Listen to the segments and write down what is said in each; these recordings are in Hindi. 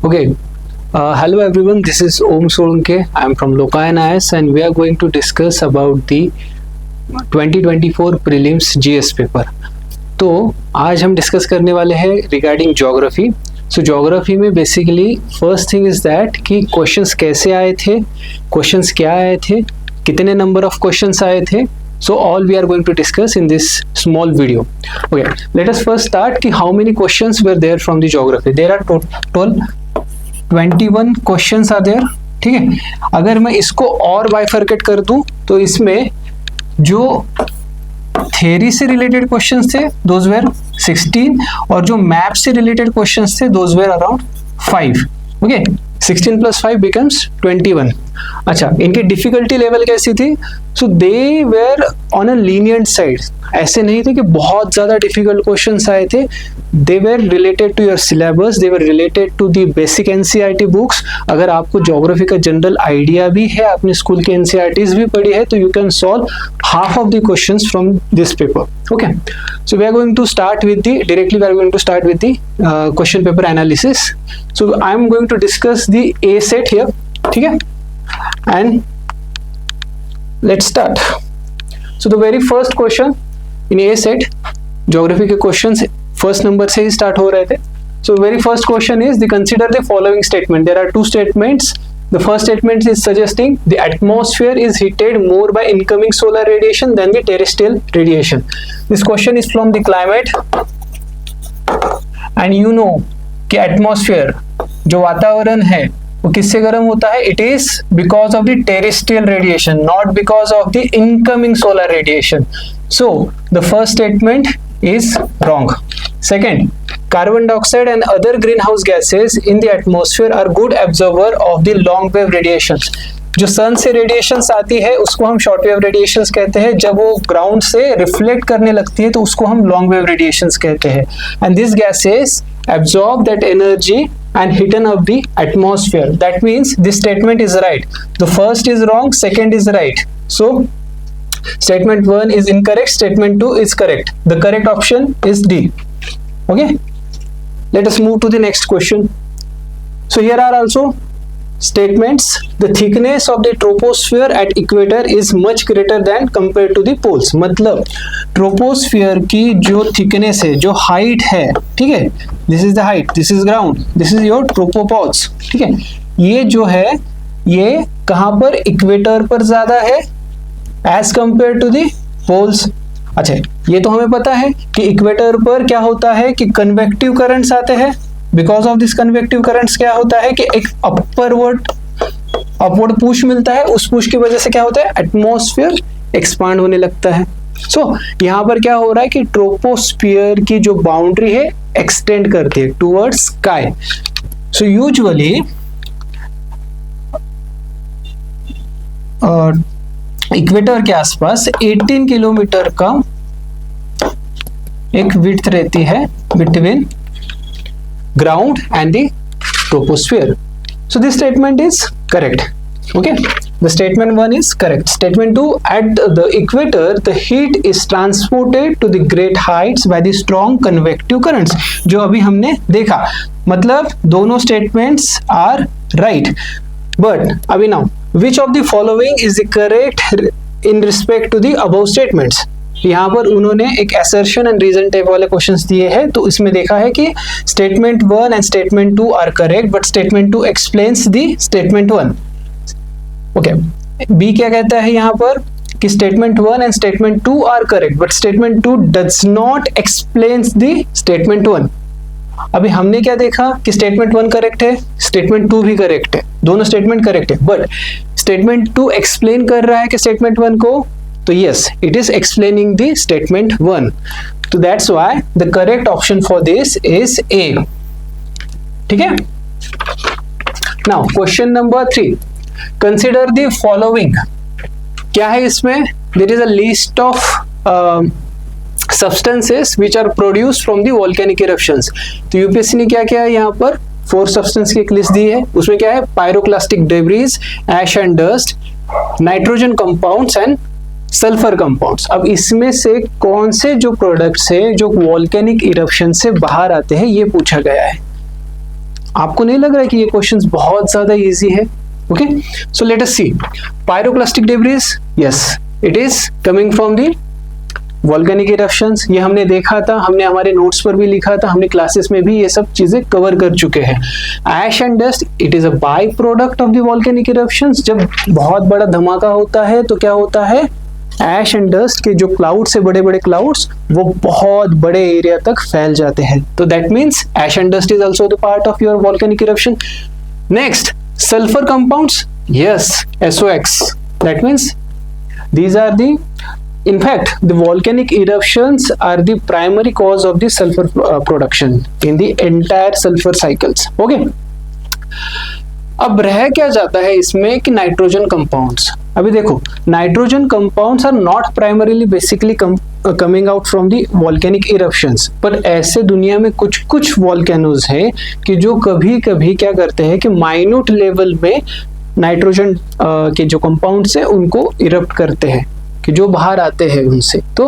Okay. Hello everyone, this is Om Solanke. I am from Lokayan IS and we are going to discuss about the 2024 prelims GS paper. तो आज हम डिस्कस करने वाले हैं रिगार्डिंग ज्योग्राफी. सो ज्योग्राफी में basically first thing is that कि क्वेश्चंस कैसे आए थे, क्वेश्चंस क्या आए थे, कितने नंबर ऑफ क्वेश्चंस आए थे. So all we are going to discuss in this small video. Okay, let us first start कि how many questions were there from the geography. There are total 21 questions are there. ठीक है, अगर मैं इसको और बाइफरकेट कर दूं तो इसमें जो थ्योरी से रिलेटेड क्वेश्चंस थे those were 16 और जो मैप से रिलेटेड क्वेश्चंस थे those were around 5. Okay, 16 plus 5 becomes 21. अच्छा, इनकी डिफिकल्टी लेवल कैसी थी? So they were on a lenient side. ऐसे नहीं थे कि बहुत ज़्यादा डिफिकल्ट क्वेश्चंस आए थे. They were related to your syllabus, they were related to the basic NCERT books. अगर आपको ज्योग्राफी का जनरल आइडिया भी है, आपने स्कूल के एनसीईआरटीज भी पढ़ी है, तो you can solve half of the questions from this paper. Okay, so we are going to start with the directly we are going to start with the question paper analysis. So I am going to discuss the A set here. ठीक है, and let's start. So the very first question in A set geography के questions first number से ही start हो रहे थे. So very first question is the consider the following statement. There are two statements. The first statement is suggesting the atmosphere is heated more by incoming solar radiation than the terrestrial radiation. This question is from the climate and you know कि atmosphere जो वातावरण है वो किससे गर्म होता है? It is because of the terrestrial radiation, not because of the incoming solar radiation. So the first statement is wrong. Second, carbon dioxide and other green house gases in the atmosphere are good absorber of the long wave radiation. जो सन से रेडिएशंस आती है उसको हम शॉर्ट वेव रेडिएशंस कहते हैं. जब वो ग्राउंड से रिफ्लेक्ट करने लगती है तो उसको हम लॉन्ग वेव रेडिएशंस कहते हैं. And this gases absorb that energy and heaten up the atmosphere. That means this statement is right. The first is wrong, second is right. So statement 1 is incorrect, statement 2 is correct. The correct option is D. Okay, let us move to the next question. So here are also statements. The thickness of the troposphere at equator is much greater than compared to the poles. मतलब ट्रोपोस्फियर की जो थिकनेस है, जो हाइट है, ठीक है, this is the height, this is ground, this is your tropopause. ठीक है, ये जो है ये कहाँ पर? इक्वेटर पर ज्यादा है as compare to the poles. अच्छा, ये तो हमें पता है कि इक्वेटर पर क्या होता है कि कन्वेक्टिव करंट्स आते हैं. Because of this convective currents क्या होता है कि एक अपवर्ड पुश मिलता है. उस पुश की वजह से क्या होता है? एटमॉस्फेयर एक्सपांड होने लगता है. सो यहाँ पर क्या हो रहा है कि ट्रोपोस्फियर की जो बाउंड्री है एक्सटेंड करती है towards sky. So usually equator के आसपास 18 किलोमीटर का एक विड्थ रहती है between ground and the troposphere. So this statement is correct. Okay, the statement 1 is correct. Statement 2, at the equator the heat is transported to the great heights by the strong convective currents. जो अभी हमने देखा, मतलब दोनों statements are right. But अभी now which of the following is the correct in respect to the above statements? यहाँ पर उन्होंने एक assertion and reason टाइप वाले क्वेश्चंस दिए हैं. तो इसमें देखा है कि statement 1 and statement 2 are correct, but statement 2 explains the statement 1. Okay, B क्या कहता है यहाँ पर कि statement 1 and statement 2 are correct, but statement 2 does not explains the statement 1. अभी हमने क्या देखा कि स्टेटमेंट 1 करेक्ट है, स्टेटमेंट 2 भी करेक्ट है, दोनों स्टेटमेंट करेक्ट है, बट स्टेटमेंट 2 एक्सप्लेन कर रहा है कि स्टेटमेंट 1 को. तो yes, it is explaining the statement 1. So that's why the correct option for this is A. ठीक है? Now question number 3. Consider the following. क्या है इसमें? There is a list of substances which are produced from the volcanic eruptions. तो यूपीएससी ने क्या किया है यहाँ पर? 4 सब्सटेंस की एक लिस्ट दी है. उसमें क्या है? Pyroclastic debris, ash and dust, nitrogen compounds and sulphur compounds. अब इसमें से कौन से जो प्रोडक्ट्स है जो वॉल्केनिक इरप्शन से बाहर आते हैं ये पूछा गया है. आपको नहीं लग रहा है कि ये क्वेश्चंस बहुत ज्यादा इजी है? Okay, so let us see. Pyroclastic debris, yes, it is coming from the volcanic eruptions. ये हमने देखा था, हमने हमारे नोट्स पर भी लिखा था, हमने क्लासेस में भी ये सब चीजें कवर कर चुके हैं. Ash and dust, it is a by product of the volcanic eruptions. जब बहुत बड़ा धमाका होता है तो क्या होता है, एश एंड डस्ट के जो क्लाउड्स है, बड़े बड़े क्लाउड्स, वो बहुत बड़े एरिया तक फैल जाते हैं. तो that means ash and dust is also the part of your volcanic eruption. Next, sulphur compounds, yes, SOx. That means these are the, in fact, the volcanic eruptions are the primary cause of the sulfur production in the entire sulfur cycles. Okay. अब रह क्या जाता है इसमें कि नाइट्रोजन कंपाउंड्स. अभी देखो, nitrogen compounds are not primarily basically coming out from the volcanic eruptions, पर ऐसे दुनिया में कुछ कुछ वॉल्केनोज हैं कि जो कभी कभी क्या करते हैं कि माइन्यूट लेवल में नाइट्रोजन के जो कंपाउंड्स हैं उनको इरप्ट करते हैं, कि जो बाहर आते हैं उनसे. तो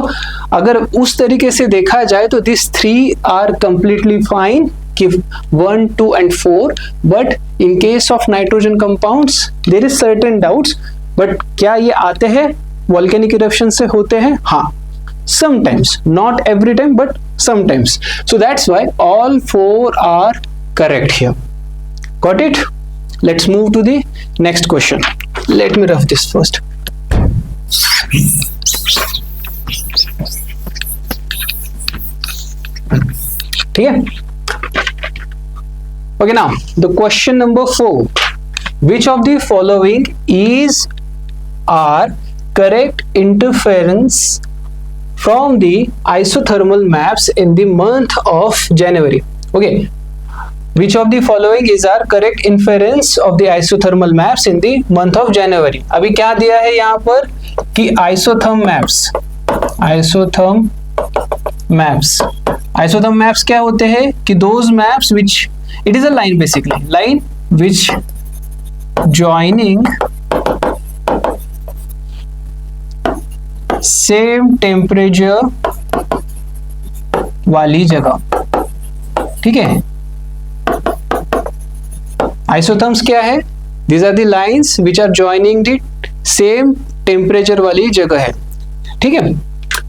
अगर उस तरीके से देखा जाए तो दिस 3 आर कंप्लीटली फाइन, कि 1, 2 and 4, but in case of nitrogen compounds there is certain doubts. But क्या ये आते हैं वॉल्केनिक इरप्शन से होते हैं? हाँ, sometimes, not every time but sometimes. So that's why all 4 are correct here. Got it? Let's move to the next question. Let me rough this first. ठीक है? Okay, now the question number 4. Which of the following are correct interference from the isothermal maps in the month of January? Okay. Which of the following is our correct inference of the isothermal maps in the month of January? अभी क्या दिया है यहाँ पर कि isotherm maps क्या होते हैं कि those maps which, it is a line basically, line which joining same temperature वाली जगह. ठीक है, आइसोथर्म्स क्या है? These are the lines which are joining the same temperature वाली जगह है. ठीक है,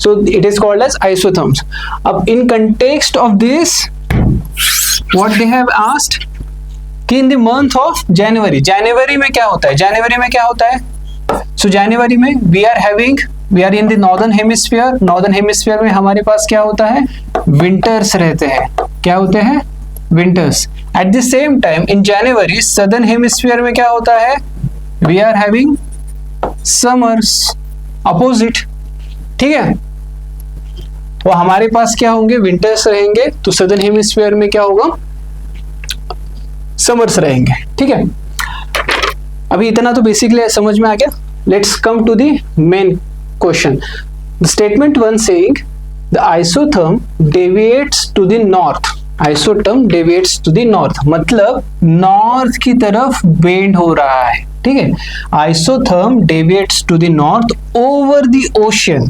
so it is called as isotherms. अब in context of this, what they have asked कि in the month of January, जनवरी में क्या होता है? जनवरी में क्या होता है? So जनवरी में we are in the northern hemisphere. northern hemisphere में हमारे पास क्या होता है? विंटर्स रहते हैं. क्या होते हैं? Winters. At the same time in January southern hemisphere में क्या होता है? We are having summers, opposite. ठीक है, तो हमारे पास क्या होंगे? विंटर्स रहेंगे. तो सदर्न हेमिस्फीयर में क्या होगा? समर्स रहेंगे. ठीक है, अभी इतना तो बेसिकली समझ में आ गया. Let's come to the main question. The statement 1 saying the isotherm deviates to the north. Isotherm deviates to the north मतलब नॉर्थ की तरफ बेंड हो रहा है. ठीक है, isotherm deviates to the north over the ocean.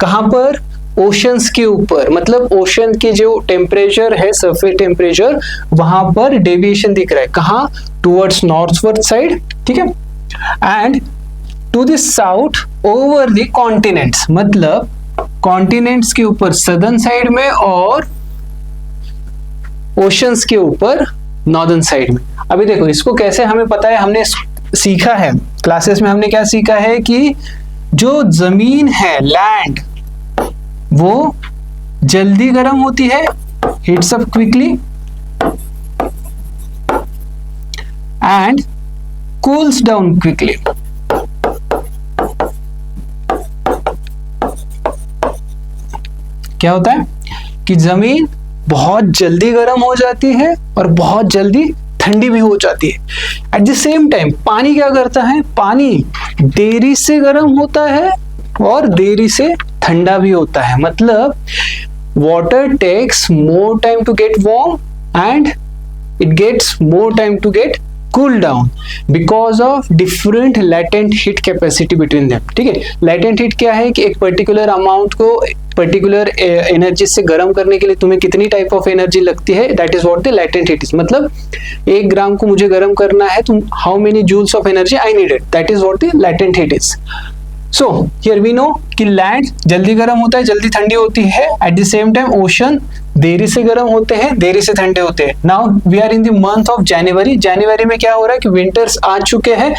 कहां पर? ओशंस के ऊपर, मतलब ओशन के जो टेम्परेचर है, सरफेस टेम्परेचर, वहां पर डेविएशन दिख रहा है. कहां? Towards northward side. ठीक है, and to the south over the continents, मतलब कॉन्टिनेंट्स के ऊपर सदर्न साइड में और ओशंस के ऊपर नॉर्दर्न साइड में. अभी देखो, इसको कैसे हमें पता है? हमने सीखा है क्लासेस में. हमने क्या सीखा है कि जो जमीन है, लैंड, वो जल्दी गर्म होती है, heats up quickly, and cools down quickly. क्या होता है कि जमीन बहुत जल्दी गर्म हो जाती है और बहुत जल्दी ठंडी भी हो जाती है. एट द सेम टाइम पानी क्या करता है? पानी देरी से गर्म होता है और देरी से ठंडा भी होता है. मतलब water takes more time to get warm and it gets more time to get cool down because of different latent heat capacity between them. ठीक है, लेटेंट हीट क्या है कि एक पर्टिकुलर अमाउंट को, पर्टिकुलर एनर्जी से गर्म करने के लिए तुम्हें कितनी टाइप ऑफ एनर्जी लगती है, that is what the latent heat is. मतलब 1 ग्राम को मुझे गर्म करना है तो how many joules of energy I needed, that is what the latent heat is. So here we know कि लैंड जल्दी गर्म होता है, जल्दी ठंडी होती है। At the same time ocean देरी से गर्म होते हैं, देरी से ठंडे होते हैं। Now we are in the month of January. जनवरी में क्या हो रहा है कि विंटर्स आ चुके हैं,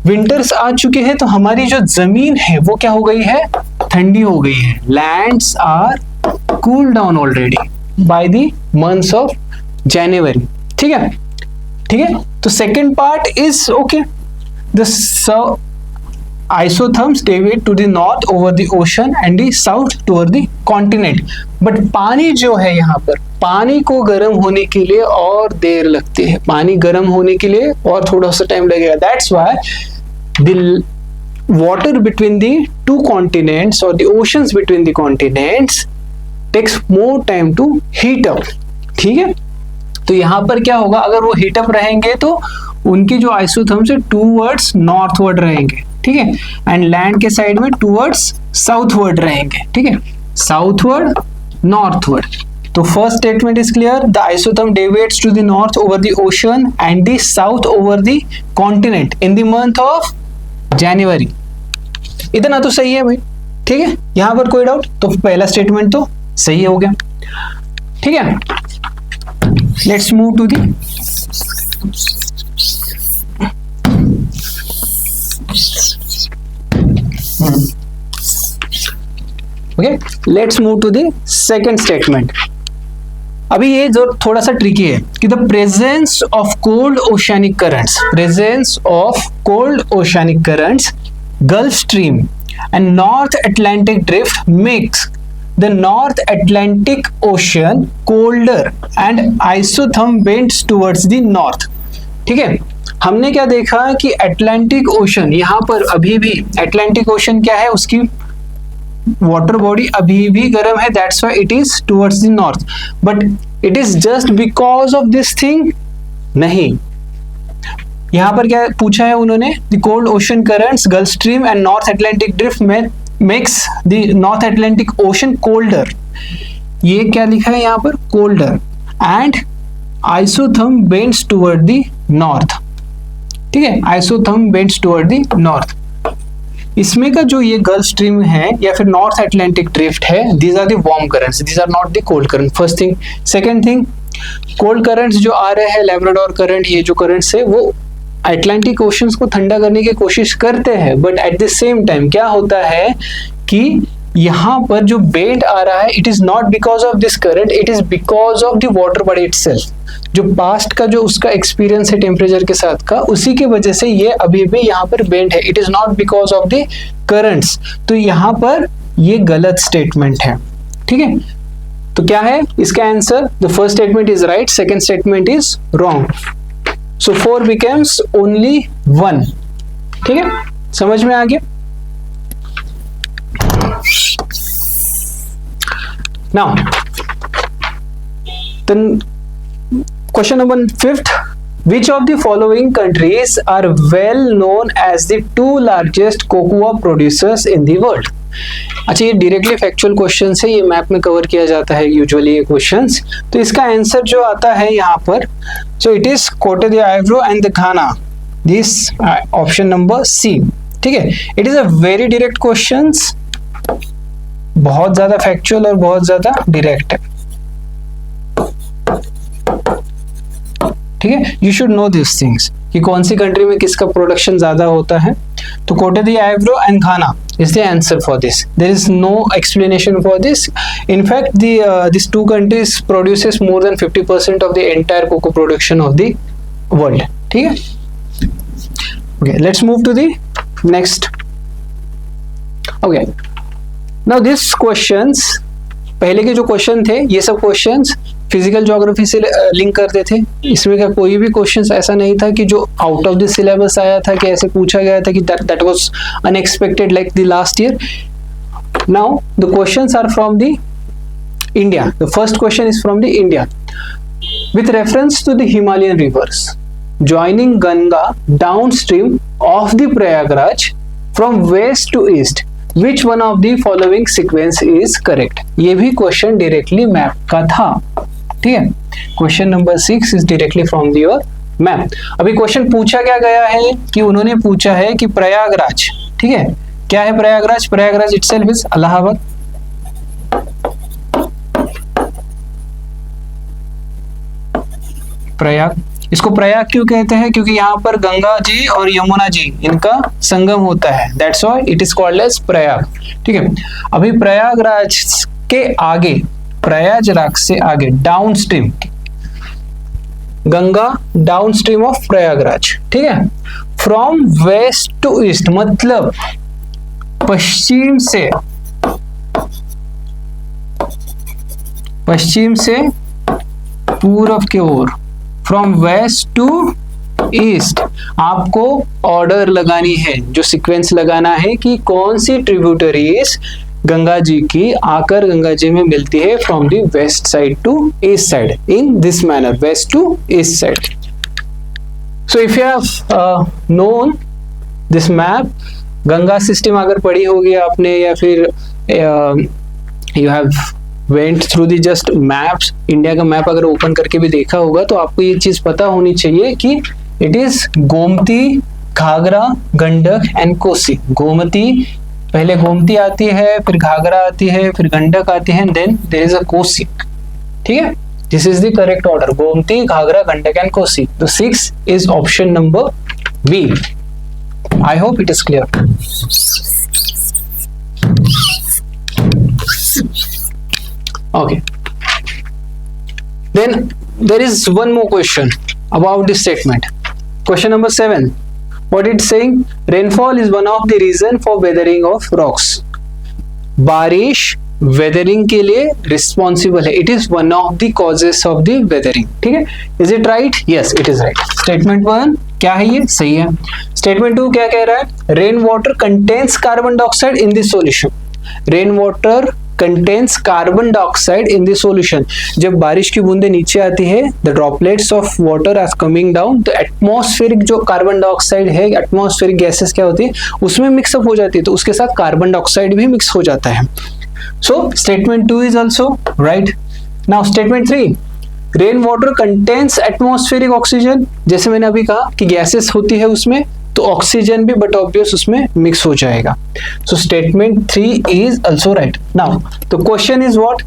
विंटर्स आ चुके हैं तो हमारी जो जमीन है वो क्या हो गई है, ठंडी हो गई है। Lands are cool down already by the months of January. ठीक है, ठीक है। तो second part is okay, the isotherms deviate to the north over the ocean and the south toward the continent। But पानी जो है यहाँ पर, पानी को गर्म होने के लिए और देर लगती है, पानी गर्म होने के लिए और थोड़ा सा टाइम लगेगा। That's why the water between the two continents or the oceans between the continents takes more time to heat up। ठीक है, तो यहाँ पर क्या होगा, अगर वो हीट अप रहेंगे तो उनके जो आइसोथर्म्स है टूवर्ड्स नॉर्थवर्ड रहेंगे। ठीक है, एंड लैंड के साइड में टूवर्ड्स साउथवर्ड रहेंगे। ठीक है, साउथवर्ड नॉर्थवर्ड। तो first statement is clear, the isotherm deviates to the north over the ocean and the south over the continent in the month of January. इतना तो सही है भाई। ठीक है, यहां पर कोई डाउट? तो पहला स्टेटमेंट तो सही हो गया। ठीक है, let's move to the okay, let's move to the second statement. अभी ये जो थोड़ा सा ट्रिकी है कि the presence of cold oceanic currents, presence of cold oceanic currents, Gulf Stream and North Atlantic Drift makes the North Atlantic Ocean colder and isotherm bends towards the north। ठीक है, हमने क्या देखा कि अटलांटिक ओशन, यहाँ पर अभी भी अटलांटिक ओशन क्या है, उसकी वाटर बॉडी अभी भी गर्म है, that's why it is towards the north. But it is just because of this thing? नहीं, यहाँ पर क्या पूछा है उन्होंने, the cold ocean currents, Gulf Stream and North Atlantic drift में makes the North Atlantic Ocean colder। ये क्या लिखा है यहाँ पर, colder and isotherm bends toward the north। ठीक है, isotherm bends toward the north। इसमें का जो ये गल्फ स्ट्रीम है या फिर नॉर्थ अटलांटिक ड्रिफ्ट है, these are the warm currents, these are not the cold current। First thing. Second thing, cold currents जो आ रहे हैं, लैब्राडोर करंट, ये जो करंट्स है वो अटलांटिक ओशंस को ठंडा करने की कोशिश करते हैं। But at the same time क्या होता है कि यहाँ पर जो बेंड आ रहा है, it is not because of this current, it is because of the water body itself. जो पास्ट का जो उसका एक्सपीरियंस है टेम्परेचर के साथ का, उसी की वजह से ये अभी भी यहाँ पर बेंड है। It is not because of the currents. तो यहाँ पर ये गलत स्टेटमेंट है। ठीक है, तो क्या है इसका answer? The first statement is right, second statement is wrong. So 4 becomes only 1। ठीक है, समझ में आ गया? Now, then question number 5th, which of the following countries are well known as the 2 largest cocoa producers in the world? अच्छा, ये डायरेक्टली फैक्चुअल क्वेश्चन है, ये मैप में कवर किया जाता है यूजुअली ये क्वेश्चंस। तो इसका आंसर जो आता है यहाँ पर, so it is Cote d'Ivoire and the Ghana, this option number C. ठीक है, it is a very direct questions, बहुत ज्यादा फैक्चुअल और बहुत ज्यादा डायरेक्ट है। ठीक है, you should know this things कि कौन सी कंट्री में किसका प्रोडक्शन ज्यादा होता है। तो Cote d'Ivoire and Ghana is the answer for this. There is no explanation for this. In fact, these 2 countries produces more than 50% of the entire cocoa production of the world. ठीक है? Okay, let's move to the next. Okay. Now these questions, पहले के जो क्वेश्चन थे, ये सब क्वेश्चंस फिजिकल ज्योग्राफी से लिंक करते थे। इसमें का कोई भी क्वेश्चंस ऐसा नहीं था कि जो आउट ऑफ द सिलेबस आया था, कि ऐसे पूछा गया था कि that was unexpected like the last year. Now the questions are from the India. The first question is from the India. With reference to the Himalayan rivers joining Ganga downstream of the Prayagraj from west to east, which one of the following sequence is correct. ये भी क्वेश्चन डायरेक्टली मैप का था, ठीक है। Question number 6 is directly from your map. अभी क्वेश्चन पूछा क्या गया है कि उन्होंने पूछा है कि प्रयागराज, ठीक है, क्या है प्रयागराज? Prayagraj itself is Allahabad. प्रयाग, इसको प्रयाग क्यों कहते हैं? क्योंकि यहाँ पर गंगा जी और यमुना जी इनका संगम होता है, that's why it is called as Prayag, ठीक है। अभी प्रयागराज के आगे, प्रयागराज से आगे downstream Ganga, downstream of Prayagraj, ठीक है। फ्रॉम वेस्ट टू ईस्ट मतलब पश्चिम से पूरब की ओर, फ्रॉम वेस्ट टू ईस्ट आपको ऑर्डर लगानी है, जो सीक्वेंस लगाना है कि कौन सी ट्रिब्यूटरीज गंगा जी की आकर गंगा जी में मिलती है from the west side to east side, in this manner, west to east side. So if you have known this map, Ganga system अगर पढ़ी होगी आपने या फिर you have went through the just maps, India का मैप अगर ओपन करके भी देखा होगा तो आपको ये चीज पता होनी चाहिए कि it is Gomti, Ghaghara, Gandak and Kosi. Gomti, पहले गोमती आती है, फिर घाघरा आती है, फिर गंडक आती है, then there is a Kosi, ठीक है। This is the correct order, Gomti, Ghaghara, Gandak and Kosi. तो 6 is option number B. I hope it is clear. Okay. Then there is one more question about this statement. Question number 7. What it's saying? Rainfall is one of the reason for weathering of rocks. बारिश weathering के लिए responsible है. It is one of the causes of the weathering. ठीक है? Is it right? Yes, it is right. Statement 1 क्या है? ये सही है. Statement 2 क्या कह रहा है? Rain water contains carbon dioxide in the solution. Rain water contains carbon dioxide in the solution. जब बारिश की बूंदे नीचे आती है, the droplets of water are coming down, तो एटमॉस्फेरिक जो कार्बन डाइऑक्साइड है, एटमॉस्फेरिक गैसेस क्या होती है, उसमें मिक्सअप हो जाती है, तो उसके साथ कार्बन डाइऑक्साइड भी मिक्स हो जाता है. So statement 2 is also right. Now statement 3, rain water contains atmospheric oxygen. जैसे मैंने अभी कहा कि गैसेस होती है उसमें, तो ऑक्सीजन भी बट ऑब्वियस उसमें मिक्स हो जाएगा. So statement 3 is also right. Now the question is what?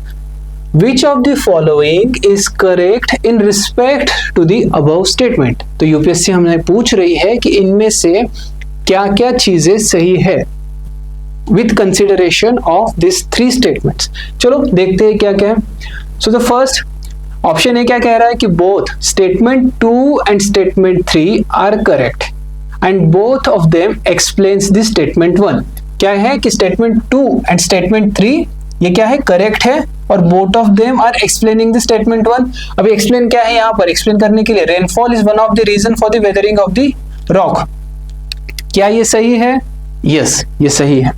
Which of the following is correct in respect to the above statement? तो यूपीएससी हमने पूछ रही है कि इनमें से क्या क्या चीजें सही है with consideration of these 3 statements. चलो देखते हैं क्या क्या है. So the first option A क्या कह रहा है कि both statement 2 and statement 3 are correct and both of them explains the statement 1. क्या है कि statement 2 and statement 3 ये क्या है? करेक्ट है और both of them are explaining the statement 1. अभी explain क्या है यहाँ पर? explain करने के लिए rainfall is one of the reason for the weathering of the rock. क्या ये सही है? Yes, ये सही है.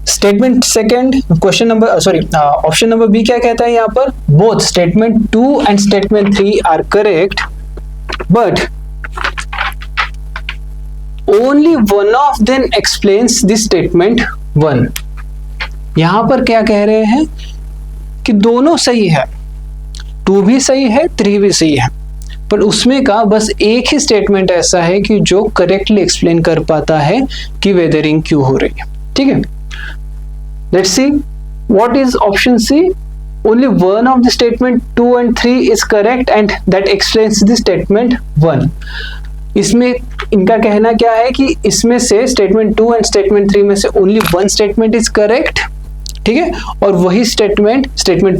Statement second, question number option number B क्या कहता है यहाँ पर? Both statement 2 and statement 3 are correct but only one of them explains this statement 1. यहां पर क्या कह रहे हैं कि दोनों सही है, 2 भी सही है, 3 भी सही है, पर उसमें का बस एक ही स्टेटमेंट ऐसा है कि जो करेक्टली एक्सप्लेन कर पाता है कि वेदरिंग क्यों हो रही है. ठीक है, let's see what is option C. Only one of the statement 2 and 3 is correct and that explains the statement 1. इसमें इनका कहना क्या है कि इसमें से statement 2 and statement 3 में से only one statement is correct. ठीक है, और वही statement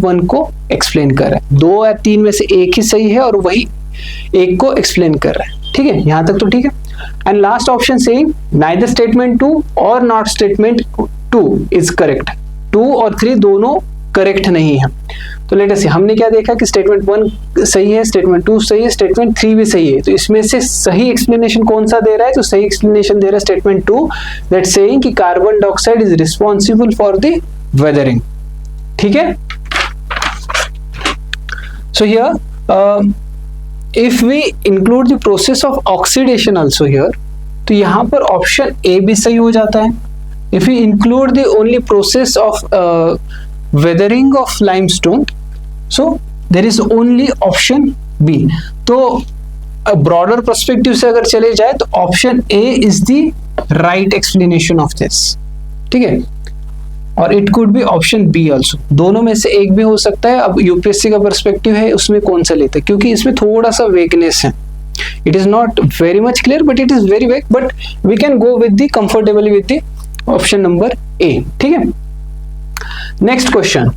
1 को explain कर रहा है. 2 या 3 में से एक ही सही है और वही एक को explain कर रहा है. ठीक है, यहां तक तो ठीक है. And last option saying neither statement 2 or not statement 2 is correct. 2 और 3 दोनों करेक्ट नहीं है. तो लेट अस सी, हमने क्या देखा कि स्टेटमेंट 1 सही है, स्टेटमेंट 2 सही है, स्टेटमेंट 3 भी सही है. तो इसमें से सही एक्सप्लेनेशन कौन सा दे रहा है? तो सही एक्सप्लेनेशन दे रहा है स्टेटमेंट 2 दैट सेइंग कि carbon dioxide is responsible for the weathering. ठीक है, so here if we include the process of oxidation also here, तो यहाँ पर ऑप्शन ए भी सही हो जाता है. If you include the only process of weathering of limestone, so there is only option B. तो ब्रॉडर पर्सपेक्टिव से अगर चले जाए तो option A is the right explanation of this. ठीक है, और it could be option B also. दोनों में से एक भी हो सकता है. अब यूपीएससी का पर्सपेक्टिव है, उसमें कौन सा लेते हैं, क्योंकि इसमें थोड़ा सा वेगनेस है. It is not very much clear but it is very vague, but we can go with the comfortably with the option number A. ठीक है. Next question,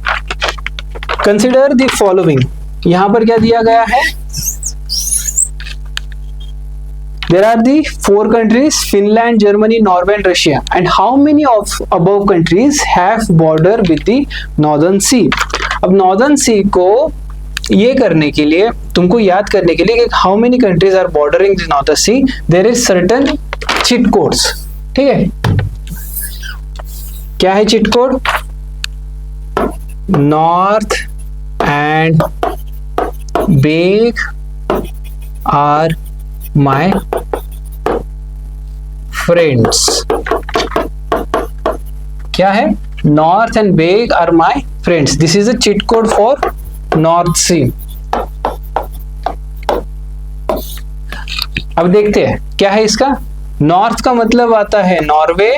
consider the following. यहां पर क्या दिया गया है, there are the 4 countries Finland, Germany, Norway and Russia, and how many of above countries have border with the Northern Sea. अब Northern Sea को ये करने के लिए, तुमको याद करने के लिए कि how many countries are bordering the Northern Sea, there is certain cheat codes. ठीक है, क्या है cheat code? North and Big are my friends. क्या है? North and Big are my friends. This is a cheat code for North Sea. अब देखते हैं क्या है इसका. नॉर्थ का मतलब आता है नॉर्वे.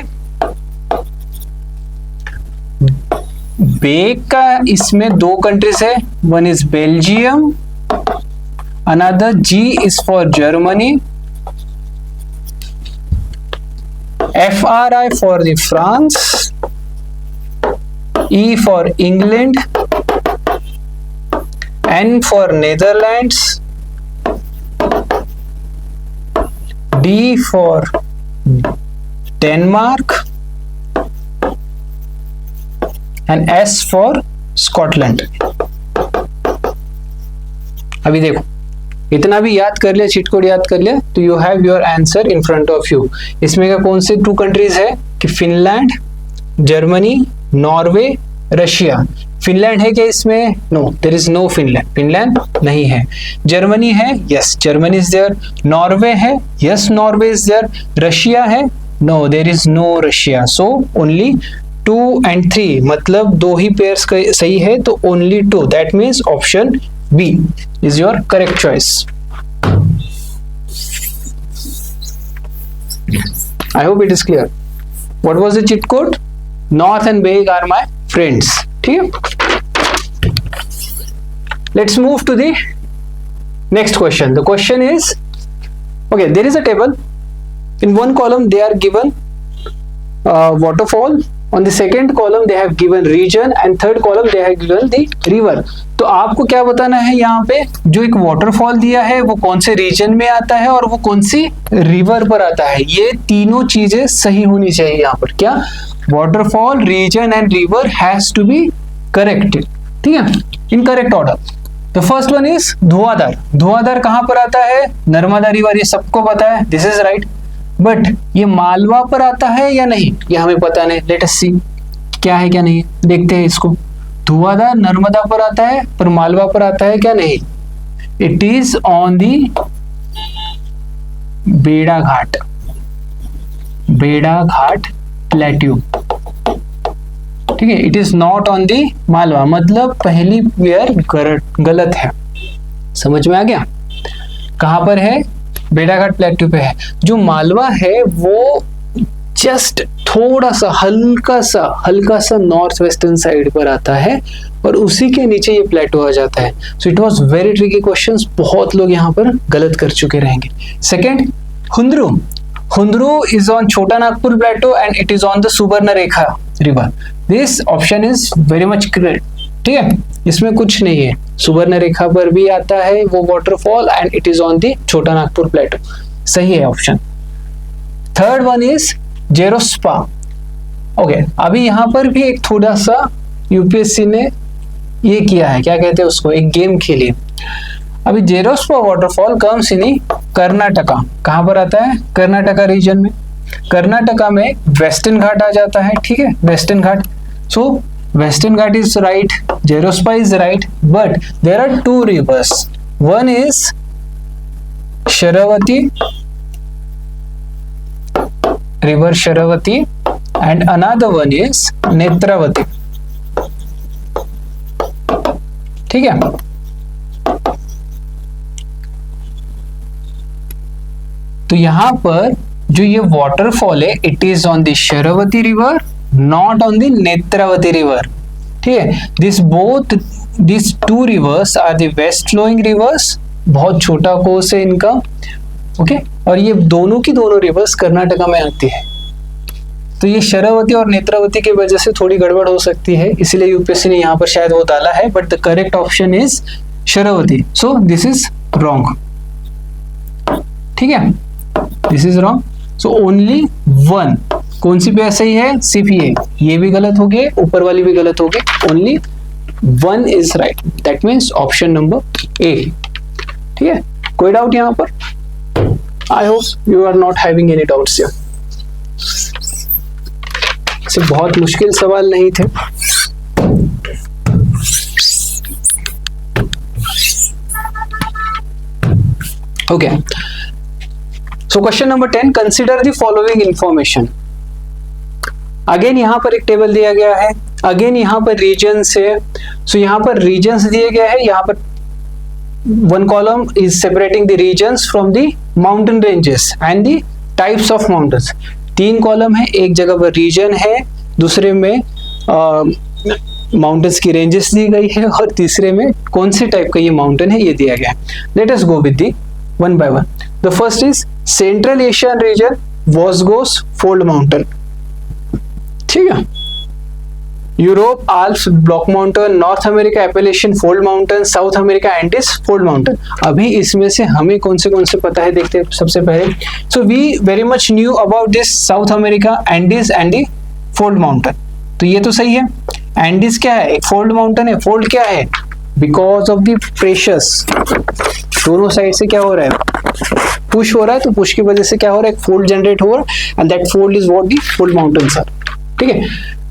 बेग का इसमें 2 कंट्रीज है, one is Belgium, another G is for Germany, FRI for the France, E for England, N for Netherlands, D for Denmark and S for Scotland. अभी देखो, इतना भी याद कर लिया, चीट कोड याद कर लिया, तो you have your answer in front of you. इसमें का कौन से 2 कंट्रीज है कि Finland, Germany, Norway, Russia. Finland है क्या इसमें? No, there is no Finland. Finland नहीं है. जर्मनी है, yes Germany is there. Norway है, yes Norway is there. Russia है, no there is no Russia. So only 2 and 3, मतलब 2 ही पेयर्स सही है, तो only 2. That means option B is your correct choice. I hope it is clear. What was the cheat code? North and Big are my friends. ठीक है. Let's move to the next question. The question is, okay, there is a table. In one column they are given waterfall. On the second column they have given region and third column they have given the river. तो आपको क्या बताना है, यहाँ पे जो एक वाटरफॉल दिया है वो कौन से रीजन में आता है और वो कौन सी रिवर पर आता है. ये तीनों चीजें सही होनी चाहिए यहाँ पर. क्या? Waterfall, region and river has to be correct. ठीक है, in correct order. The first one is Dhuandhar. Dhuandhar कहाँ पर आता है? नर्मदा रिवर, ये सबको पता है. This is right. बट ये मालवा पर आता है या नहीं, ये हमें पता नहीं. लेट अस सी क्या है क्या नहीं है, देखते हैं इसको. धुआंधार नर्मदा पर आता है, पर मालवा पर आता है क्या? नहीं. इट इज ऑन दी बेड़ा घाट, बेड़ा घाट प्लेट्यू. ठीक है, it is not on the Malwa, मतलब पहली पेयर गलत है. समझ में आ गया? कहां पर है? बेड़ाघाट प्लेट्यू पे है. जो मालवा है वो जस्ट थोड़ा सा हल्का सा नॉर्थ वेस्टर्न साइड पर आता है और उसी के नीचे ये प्लेटो आ जाता है. So it was very tricky questions, बहुत लोग यहाँ पर गलत कर चुके रहेंगे. Second, Hundru. Hundru is on Chota Nagpur plateau and it is on the Subarnarekha river. This option is very much correct. ठीक है, इसमें कुछ नहीं है. सुवर्णरेखा पर भी आता है वो waterfall and it is on the Chota Nagpur plateau. सही है option. Third one is Gersoppa. Okay, अभी यहाँ पर भी एक थोड़ा सा यूपीएससी ने ये किया है, क्या कहते हैं उसको, एक गेम खेली. अभी जेरोस्पा वाटरफॉल कम्स इन कर्नाटका. कहाँ पर आता है? कर्नाटका रीजन में. कर्नाटका में वेस्टर्न घाट आ जाता है. ठीक है, Western Ghat. So Western Ghat is right, Gersoppa is right, but there are 2 rivers. One is Sharavati river Sharavati, and another one is Netravati. ठीक है, तो यहां पर जो ये वाटरफॉल है, it is on the Sharavati river, not on the Netravati river. ठीक है, this two rivers are the west flowing rivers. बहुत छोटा कोर्स है इनका. ओके, और ये दोनों की दोनों रिवर्स कर्नाटका में आती है. तो ये शरावती और नेत्रावती की वजह से थोड़ी गड़बड़ हो सकती है, इसलिए यूपीएससी ने यहाँ पर शायद वो डाला है, but the correct option is Sharavati. So this is wrong. ठीक है, this is wrong. So only one. कौन सी पेयर सही है? सीपीए. ये भी गलत हो गए, ऊपर वाली भी गलत हो गई. Only one is right. That means option number A. ठीक है, कोई डाउट यहाँ पर? I hope you are not having any doubts here. से बहुत मुश्किल सवाल नहीं थे. Okay, so question number 10, consider the following information. Again यहां पर एक टेबल दिया गया है. अगेन यहां पर रीजन्स है. सो यहां पर रीजन्स दिए गए हैं. यहां पर one column is separating the regions from the mountain ranges and the types of mountains. 3 column है. एक जगह पर रीजन है, दूसरे में माउंटेन्स की रेंजेस दी गई है, और तीसरे में कौन से टाइप का ये माउंटेन है ये दिया गया है. Let us go with the one by one. The first is Central Asian region, वॉस्गोस फोल्ड माउंटेन. ठीक है, Europe Alps block mountain, North America Appalachian fold mountain, South America Andes fold mountain. अभी इसमें से हमें कौन से पता है देखते हैं सबसे पहले. So we very much knew about this south America Andes and the fold mountain. तो ये तो सही है. एंडीज क्या है? एक फोल्ड माउंटेन है. फोल्ड क्या है? बिकॉज ऑफ द प्रेशर्स, दोनों साइड से क्या हो रहा है? पुश हो रहा है. तो पुश की वजह से क्या हो रहा है? एक फोल्ड जनरेट हो रहा है, and that fold is what the fold mountains are. ठीक है,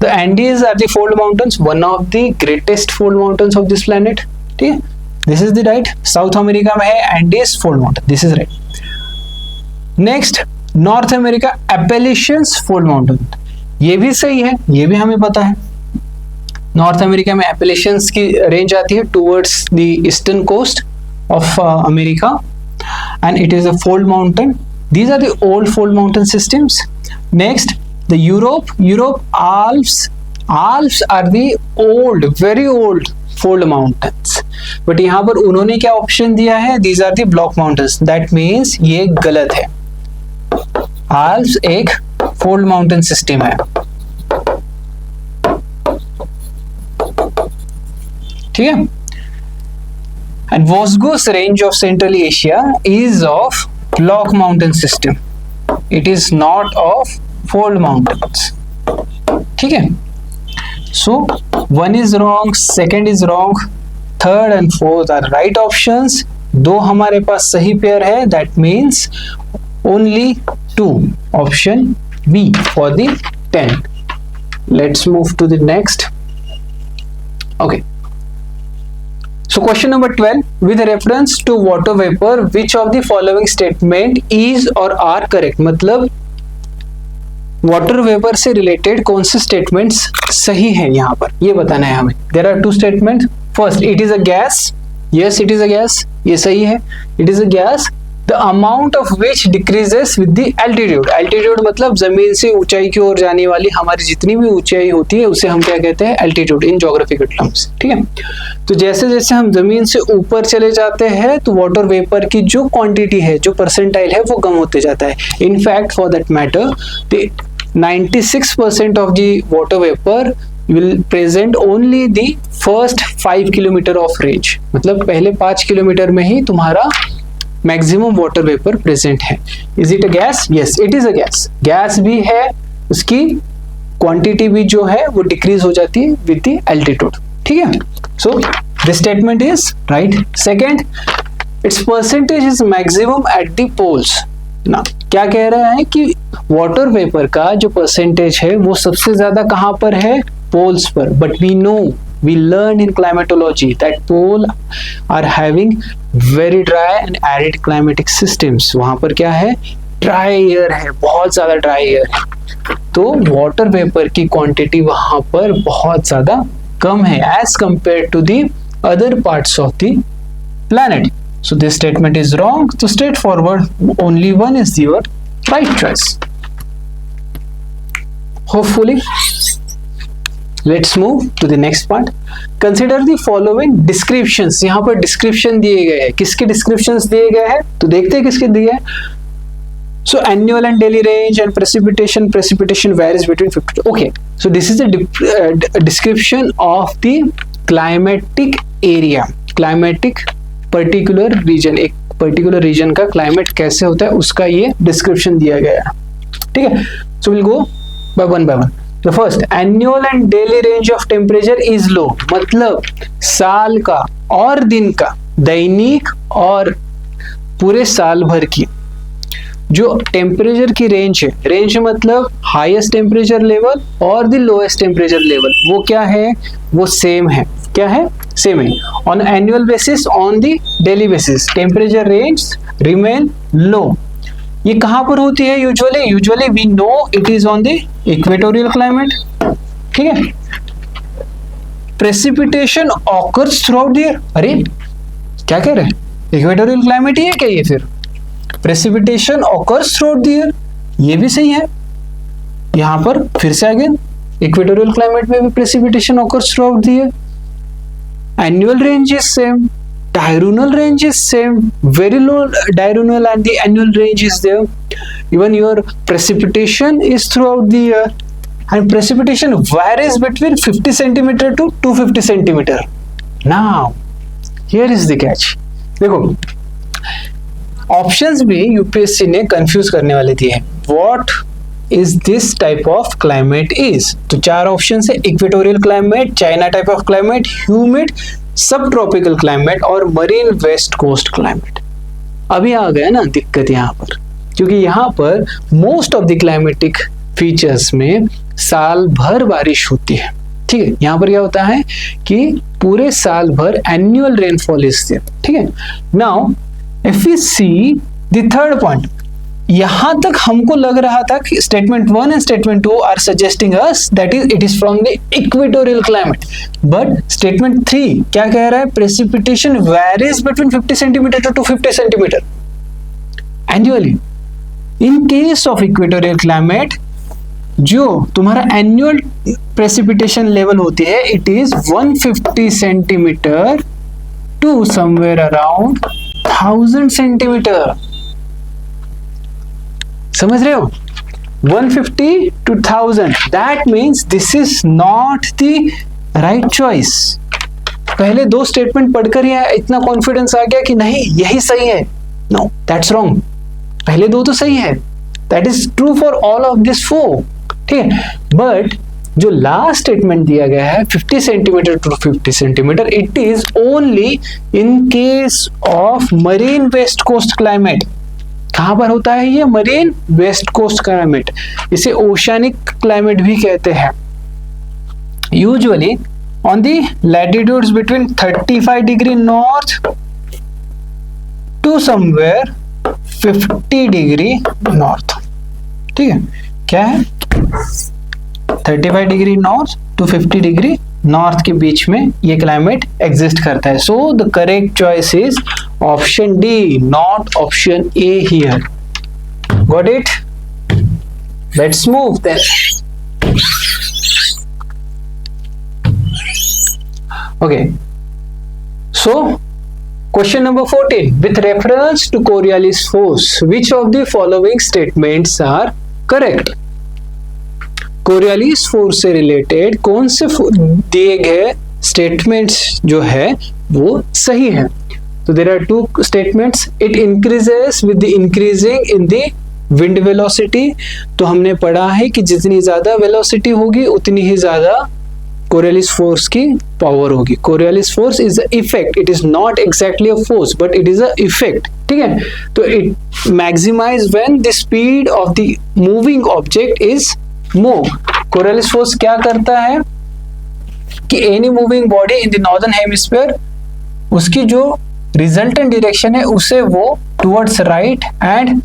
the Andes are the fold mountains, one of the greatest fold mountains of this planet. ठीक है, this is the right. South America में है Andes fold mountain, this is right. Next, North America Appalachians fold mountain. ये भी सही है, ये भी हमें पता है. नॉर्थ अमेरिका में Appalachians की रेंज आती है towards the eastern coast of America, and it is a fold mountain. These are the old fold mountain systems. Next, the Europe Alps are the old, very old fold mountains. But यहाँ पर उन्होंने क्या ऑप्शन दिया है? These are the block mountains. That means ये गलत है. Alps एक fold mountain system है. ठीक है, and Vosgos range of Central Asia is of block mountain system. It is not of fold mountains. ठीक है, so one is wrong, second is wrong, third and fourth are right options. 2 हमारे पास सही पेयर है. That means only 2. Option B for the 10. Let's move to the next. Okay. So question number 12, with reference to water vapor, which of the following statement is or are correct? मतलब वाटर वेपर से रिलेटेड कौन से स्टेटमेंट्स सही है यहाँ पर, ये बताना है हमें. There are 2 statements. First, it is a gas. Yes, it is a gas, ये सही है. It is a gas the amount of which decreases with the altitude. Altitude मतलब जमीन से ऊंचाई की ओर जाने वाली हमारी जितनी भी ऊंचाई होती है उसे हम क्या कहते हैं? एल्टीट्यूड इन ज्योग्राफिकल टर्म्स. ठीक है, तो जैसे जैसे हम जमीन से ऊपर चले जाते हैं तो वाटर वेपर की जो क्वांटिटी है, जो परसेंटाइल है, वो कम होते जाता है. In fact for that matter, the 96% of the water vapor will present only the first 5 kilometer of range. मतलब पहले 5 किलोमीटर में ही तुम्हारा मैक्सिमम वाटर वेपर प्रेजेंट है. Is it a gas? Yes, it is a gas. Gas भी है, उसकी क्वांटिटी भी जो है वो डिक्रीज हो जाती है विद द एल्टीट्यूड. ठीक है, so this statement is right. Second, its percentage is maximum at the poles. ना क्या कह रहा है कि वाटर वेपर का जो परसेंटेज है वो सबसे ज्यादा कहां पर है? पोल्स पर. But we know, we learned in climatology that pole are having very dry and arid climatic systems. वहां पर क्या है? ड्राई एयर है, बहुत ज्यादा ड्राई एयर है, तो वाटर वेपर की क्वांटिटी वहां पर बहुत ज्यादा कम है as compare to the other parts of the planet. So this statement is wrong. So straightforward, only one is your right choice. Hopefully, let's move to the next part. Consider the following descriptions. यहाँ पर description दिए गए हैं. किसके descriptions दिए गए हैं? तो देखते हैं किसके दिए हैं. So annual and daily range and precipitation varies between 50. Okay. So this is a description of the climatic area. Climatic particular region, एक पर्टिकुलर रीजन का क्लाइमेट कैसे होता है उसका ये डिस्क्रिप्शन दिया गया है. ठीक है. So will go bye one. The first, annual and daily range of temperature is low. मतलब साल का और दिन का, दैनिक और पूरे साल भर की जो टेम्परेचर की रेंज है, रेंज मतलब हाईएस्ट टेम्परेचर लेवल और द लोएस्ट टेम्परेचर लेवल, वो क्या है? वो सेम है. क्या है? सेम है. On annual basis, on the daily basis, temperature range remain low. ये कहां पर होती है usually we know it is on the equatorial climate. ठीक है. Precipitation occurs throughout the year. अरे क्या कह रहे हैं? इक्वेटोरियल क्लाइमेट ही है क्या ये? फिर precipitation occurs throughout the year, ये भी सही है. यहां पर फिर से अगेन इक्वेटोरियल क्लाइमेट में भी precipitation occurs throughout the year. Annual range is same, diurnal range is same, very low diurnal and the annual range is there. Even your precipitation is throughout the year, and precipitation varies between 50 centimeter to 250 centimeter. Now, here is the catch. देखो, ऑप्शंस भी यूपीएससी ने कंफ्यूज करने वाले दिए हैं. What is this type of climate is? तो चार ऑप्शन है: equatorial climate, China type of climate, humid सब ट्रॉपिकल क्लाइमेट और मरीन वेस्ट कोस्ट क्लाइमेट. अभी आ गया ना दिक्कत यहाँ पर, क्योंकि यहाँ पर most of the climatic features में साल भर बारिश होती है. ठीक है. यहाँ पर क्या होता है कि पूरे साल भर एनुअल रेनफॉल इज देयर. ठीक है. Now if we see the third point, यहां तक हमको लग रहा था कि statement 1 and statement 2 are suggesting us that is it is from the equatorial climate. But statement 3 क्या कह रहा है? Precipitation varies between 50 centimetre to 250 centimetre annually. In case of equatorial climate, जो तुम्हारा एनुअल प्रेसिपिटेशन लेवल होती है, it is 150 centimetre to somewhere around 1000 centimetre. समझ रहे हो? 150 to 1000. That means this is not the right choice. पहले दो स्टेटमेंट पढ़कर ही इतना कॉन्फिडेंस आ गया कि नहीं यही सही है. No, that's wrong. पहले दो तो सही है. That is true for all of this 4. ठीक है. But जो लास्ट स्टेटमेंट दिया गया है 50 centimetre to 50 centimetre, it is only in case of marine west coast climate. कहां पर होता है ये? Marine west coast climate. इसे ओशियानिक क्लाइमेट भी कहते हैं. Usually on the latitudes between 35 degree north to somewhere 50 degree north. ठीक है. क्या है? 35 degree north to 50 degree north के बीच में ये क्लाइमेट एग्जिस्ट करता है. So the correct choice is option D, not option A here. Got it? Let's move then. Okay. So question number 14, with reference to Coriolis force which of the following statements are correct? Coriolis force से रिलेटेड कौन से दिए गए स्टेटमेंट्स जो है वो सही है? तो there are two statements. It increases with the increasing in the wind velocity. तो हमने पढ़ा है कि जितनी ज्यादा वेलोसिटी होगी उतनी ही ज्यादा कोरियालिस फोर्स की पावर होगी. Coriolis force is a effect, it is not exactly a force but it is a effect. ठीक है. तो it maximise when the speed of the moving object is move. Coriolis force क्या करता है कि any moving body in the northern hemisphere, उसकी जो रिजल्टेंट डायरेक्शन है उसे वो towards right and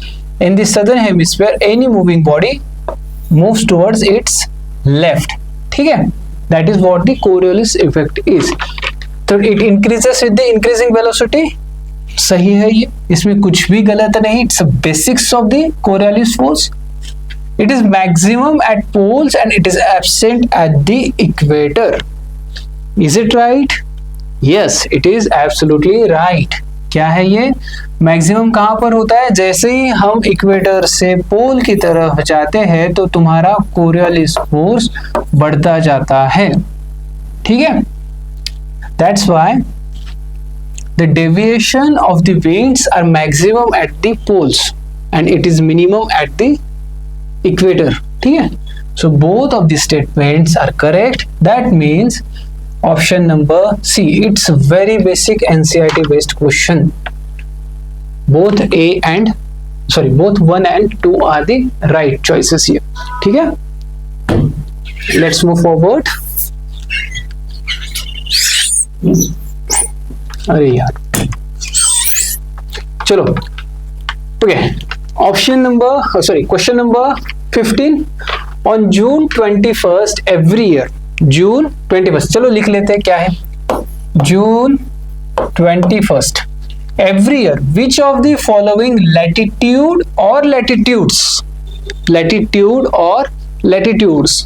in the southern hemisphere any moving body moves towards its left. ठीक है, that is what the Coriolis effect is. तो it increases with the increasing velocity. सही है ये, इसमें कुछ भी गलत नहीं. It's a basics of the Coriolis force. It is maximum at poles and it is absent at the equator. Is it right? Yes, it is absolutely right. क्या है ये? मैक्सिमम कहाँ पर होता है? जैसे ही हम इक्वेटर से पोल की तरफ जाते हैं तो तुम्हारा कोरियोलिस फोर्स बढ़ता जाता है. ठीक है, that's why the deviation of the winds are maximum at the poles and it is minimum at the equator. ठीक है, so both of the statements are correct. That means option number C. It's very basic NCERT based question. Both both 1 and 2 are the right choices here. ठीक है, let's move forward. अरे यार, चलो. Okay, question number 15. On June 21st every year, June 21st, चलो लिख लेते हैं क्या है. जून 21st every year which of the following latitude or latitudes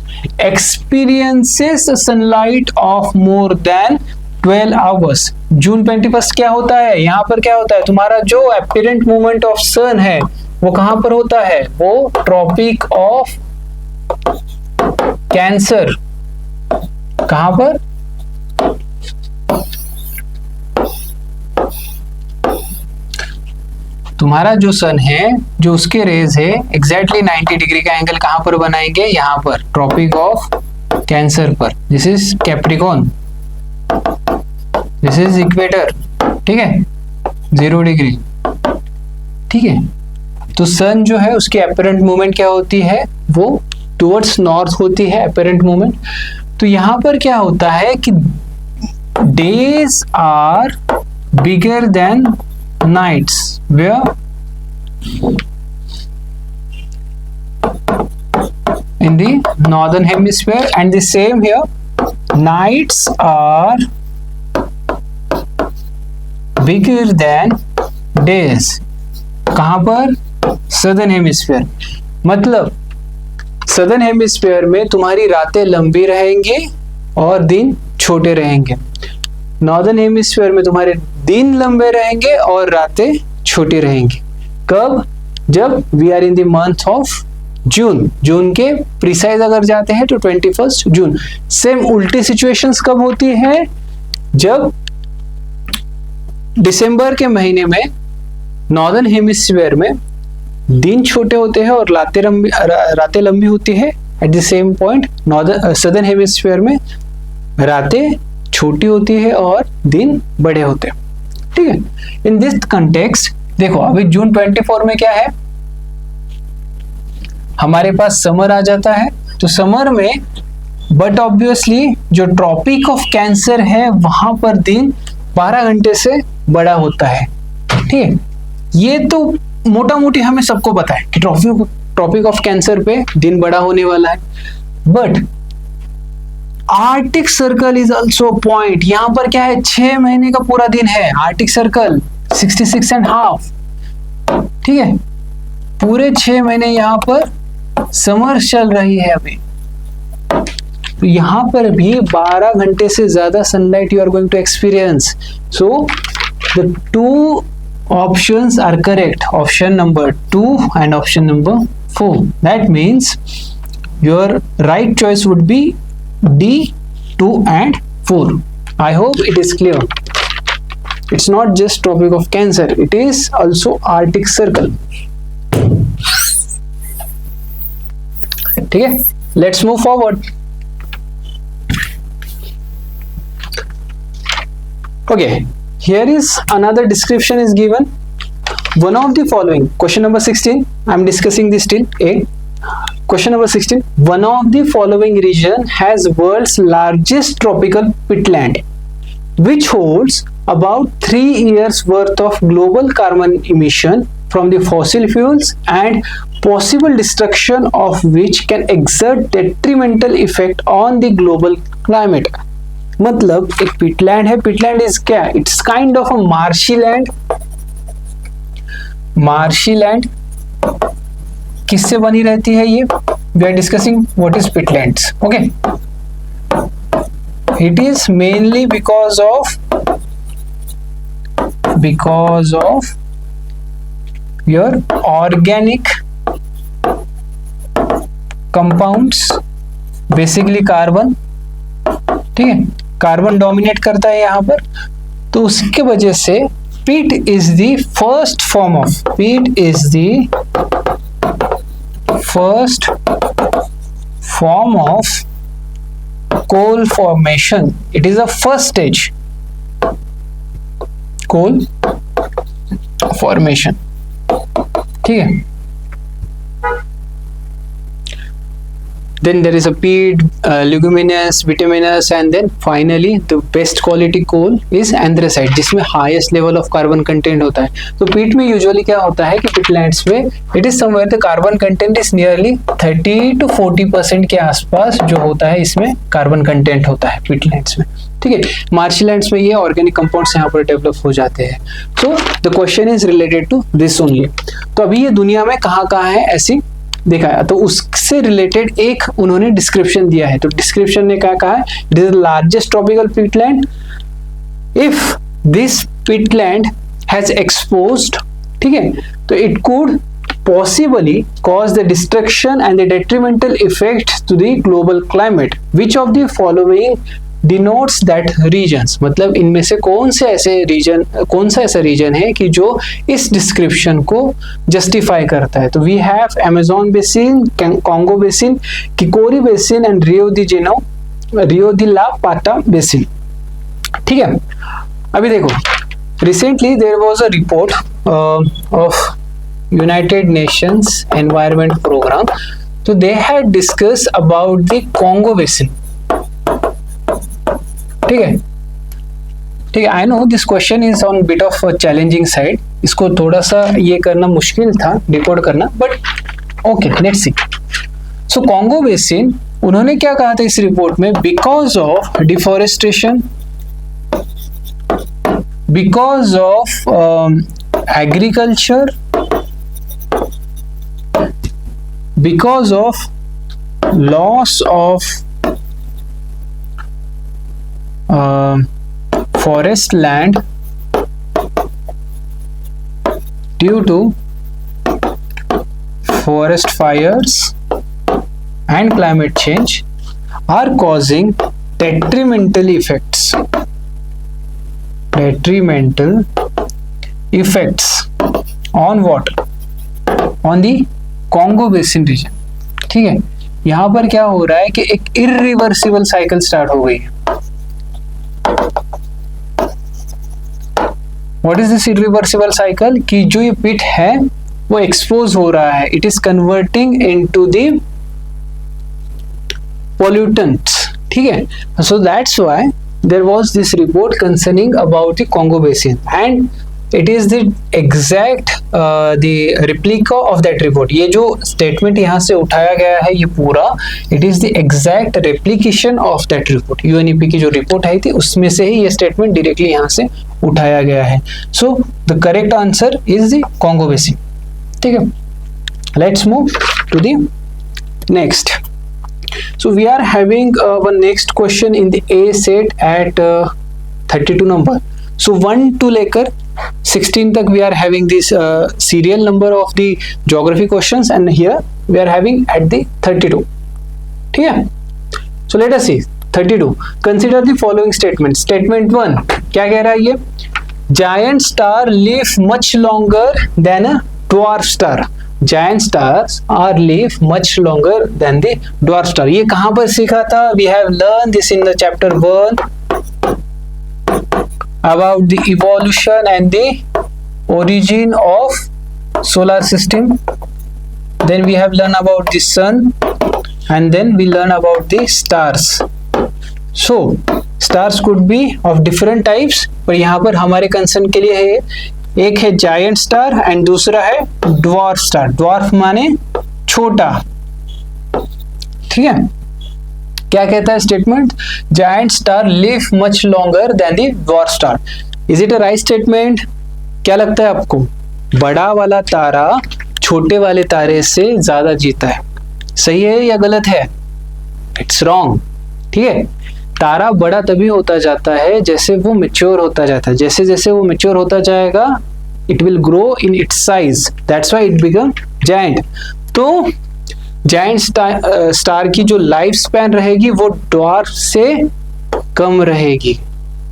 experiences sunlight of more than 12 hours. June 21st क्या होता है? यहाँ पर क्या होता है? तुम्हारा जो apparent movement of sun है वो कहाँ पर होता है? वो ट्रॉपिक ऑफ कैंसर. कहां पर? तुम्हारा जो सन है, जो उसके रेज है एग्जैक्टली 90 डिग्री का एंगल कहां पर बनाएंगे? यहां पर, ट्रॉपिक ऑफ कैंसर पर. This is Capricorn, this is equator. ठीक है, 0 डिग्री. ठीक है, तो सन जो है उसकी अपरेंट मूवमेंट क्या होती है? वो टुवर्ड्स नॉर्थ होती है अपरेंट मूवमेंट. तो यहां पर क्या होता है कि days are bigger than nights. Where? In the northern hemisphere. And the same here, nights are bigger than days. कहां पर? Southern hemisphere. मतलब सदर्न हेमिस्फीयर में तुम्हारी रातें लंबी रहेंगी और दिन छोटे रहेंगे. नॉर्दर्न हेमिस्फीयर में तुम्हारे दिन लंबे रहेंगे और रातें छोटी रहेंगी. कब? जब we are in the month of June. जून के प्रिसाइज अगर जाते हैं तो 21 जून. सेम उल्टी सिचुएशंस कब होती है? जब दिसंबर के महीने में नॉर्दर्न हेमिस्फीयर में दिन छोटे होते हैं और रातें लंबी होती है. At the same point southern hemisphere में रातें छोटी होती है और दिन बड़े होते हैं. ठीक है, इन दिस कंटेक्स्ट देखो अभी जून 24 में क्या है? हमारे पास समर आ जाता है. तो समर में बट ऑब्वियसली जो ट्रॉपिक ऑफ कैंसर है वहां पर दिन 12 घंटे से बड़ा होता है. ठीक है, ये तो मोटा मोटी हमें सबको पता है कि ट्रॉपिक ऑफ कैंसर पे दिन बड़ा होने वाला है. But Arctic circle is also point. यहां पर क्या है? 6 महीने का पूरा दिन है. Arctic circle 66.5. ठीक है, पूरे 6 महीने यहां पर समर चल रही है अभी. तो यहां पर भी 12 घंटे से ज्यादा sunlight you are going to experience. So the 2 options are correct. Option number 2 and option number 4. That means your right choice would be D, 2 and 4. I hope it is clear. It's not just tropic of Cancer, it is also Arctic Circle. ठीक है, let's move forward. Okay, here is another description is given. One of the following, question number 16, I am discussing this till A. Question number 16, one of the following region has world's largest tropical peatland which holds about 3 years worth of global carbon emission from the fossil fuels and possible destruction of which can exert detrimental effect on the global climate. मतलब एक पिटलैंड है, पिटलैंड इज क्या, it's kind of a marshy land. Marshy land किससे बनी रहती है ये, we are discussing what is peatlands. Okay, it is mainly because of your organic compounds, basically carbon. ठीक है, कार्बन डोमिनेट करता है यहाँ पर, तो उसके वजह से peat is the first form of coal formation. It is the first stage, coal formation. ठीक है, then there is a peat, leguminous, bituminous, and then finally the best quality coal is anthracite, जिसमें highest level of carbon content होता है. तो पीट में यूजुअली क्या होता है कि पिटलैंड्स में it is somewhere the carbon content is nearly 30 to 40% के आसपास जो होता है, इसमें कार्बन कंटेंट होता है पिटलैंड्स में. ठीक है, मार्शलैंड्स में ये ऑर्गेनिक कंपाउंड्स यहाँ पर डेवलप हो जाते हैं. So the question is related to this only. तो अभी ये दुनिया में कहाँ कहाँ है ऐसी दिखाया, तो उससे रिलेटेड एक उन्होंने डिस्क्रिप्शन दिया है. तो डिस्क्रिप्शन ने क्या कहा है, it is the largest tropical Peatland if this Peatland has exposed. ठीक है, तो it could possibly cause the destruction and the detrimental effect to the global climate. Which of the following denotes that regions? मतलब इनमें से कौन सा ऐसा रीजन है कि जो इस डिस्क्रिप्शन को जस्टिफाई करता है. तो we have Amazon basin, Congo basin, Kikori basin and Rio de la Plata basin. ठीक है, अभी देखो, recently there was a report of United Nations Environment Programme. तो they had discuss about the Congo basin. ठीक है, ठीक है, I know this question is on bit of challenging side. इसको थोड़ा सा ये करना मुश्किल था, डिकोड करना, but okay, let's see. So Congo basin, उन्होंने क्या कहा था इस रिपोर्ट में, because of deforestation, because of agriculture, because of loss of forest land due to forest fires and climate change are causing detrimental effects on what, on the Congo basin region. ठीक है, यहां पर क्या हो रहा है कि एक इरिवर्सिबल साइकिल स्टार्ट हो गई है. What is this irreversible cycle, कि जो ये पिट है वो एक्सपोज हो रहा है, it is converting into the pollutants. ठीक है, so that's why there was this report concerning about the Congo basin and it is the exact the replica of that report. ये जो स्टेटमेंट यहाँ से उठाया गया है ये पूरा, it is the exact replication of that report. UNEP की जो रिपोर्ट आई थी उसमें से ही ये स्टेटमेंट डायरेक्टली यहाँ से उठाया गया है. So the correct answer is the Congo basin. ठीक है, let's move to the next. So we are having one next question in the A set at 32 number. So 1 to लेकर 16 तक we are having this serial number of the geography questions and here we are having at the 32. ठीक है, so let us see 32. Consider the following statement. Statement 1 क्या कह रहा है ये, giant star live much longer than a dwarf star. Giant stars are live much longer than the dwarf star. ये कहाँ पर सीखा था, we have learned this in the chapter 1 about the evolution and the origin of solar system. Then we have learned about the sun and then we learn about the stars. So stars could be of different types, पर यहाँ पर हमारे कंसर्न के लिए है एक है जायंट स्टार एंड दूसरा है ड्वार्फ स्टार। ड्वार्फ माने छोटा, ठीक है। क्या कहता है statement? Giant star live much longer than the dwarf star. Is it a right statement? क्या लगता है आपको? बड़ा वाला तारा छोटे वाले तारे से ज्यादा जीता है, सही है या गलत है? इट्स रॉन्ग, ठीक है। तारा बड़ा तभी होता जाता है जैसे वो मैच्योर होता जाता है। जैसे जैसे वो मैच्योर होता जाएगा it will grow in its size, that's why it become giant. तो जायंट स्टार की जो लाइफ स्पैन रहेगी वो ड्वार्फ से कम रहेगी,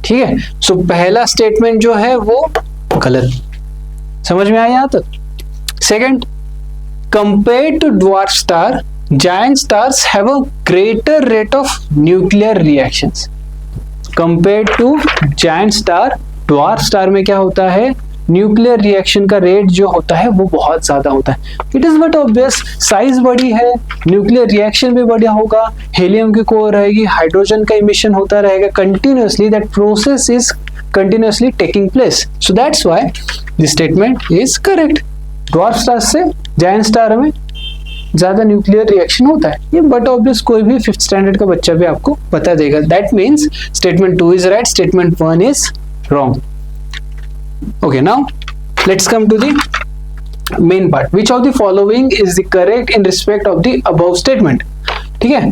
ठीक है। सो पहला स्टेटमेंट जो है वो गलत। समझ में आया यहां तक? Second, compared to dwarf star giant stars have a greater rate of nuclear reactions compared to giant star। dwarf star में क्या होता है? न्यूक्लियर रिएक्शन का रेट जो होता है वो बहुत ज्यादा होता है। It is but obvious, size बड़ी है, न्यूक्लियर रिएक्शन भी बढ़िया होगा, हेलियम की कोर रहेगी, हाइड्रोजन का इमिशन होता रहेगा continuously, that process is continuously taking place. So that's why this statement is correct. Dwarf star से जायंट स्टार में ज्यादा न्यूक्लियर रिएक्शन होता है, ये बट ऑब्वियस कोई भी 5th स्टैंडर्ड का बच्चा भी आपको बता देगा। That means statement 2 is right, statement 1 is wrong. Okay, now let's come to the main part. Which of the following is the correct in respect of the above statement? ठीक है,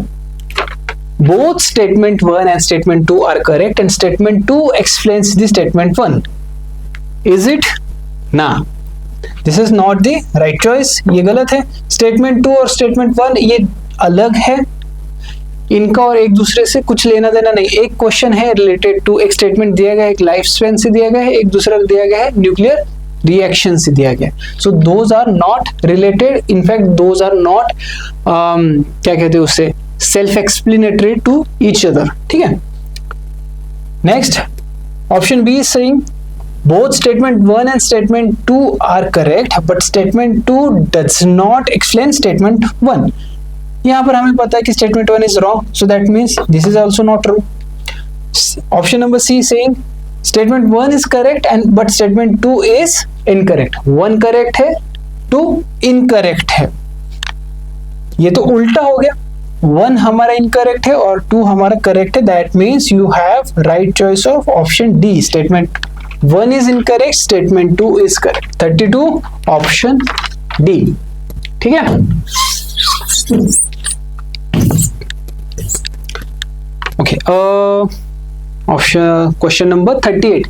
both statement 1 and statement 2 are correct and statement 2 explains the statement 1। Is it? ना, this is not the right choice, ये गलत है। स्टेटमेंट 2 और स्टेटमेंट 1 ये अलग है, इनका और एक दूसरे से कुछ लेना देना नहीं। एक क्वेश्चन है रिलेटेड टू, एक स्टेटमेंट दिया गया है, एक लाइफ स्पैन से दिया गया है, एक दूसरा दिया गया है न्यूक्लियर रिएक्शन से दिया गया। So those are not related, in fact those are not क्या कहते हैं उससे, self explanatory to each other, ठीक है। Next, option B is saying both statement 1 and statement 2 are correct but statement 2 does not explain statement 1। यहां पर हमें पता है कि statement 1 is wrong, so that means this is also not true। option number C saying statement 1 is correct and but statement 2 is incorrect। 1 correct है, 2 incorrect है। ये तो उल्टा हो गया, 1 हमारा incorrect है और 2 हमारा correct है। that means you have right choice of option D। statement 1 is incorrect, statement 2 is correct। 32 option D, ठीक है। Okay, option question number 38।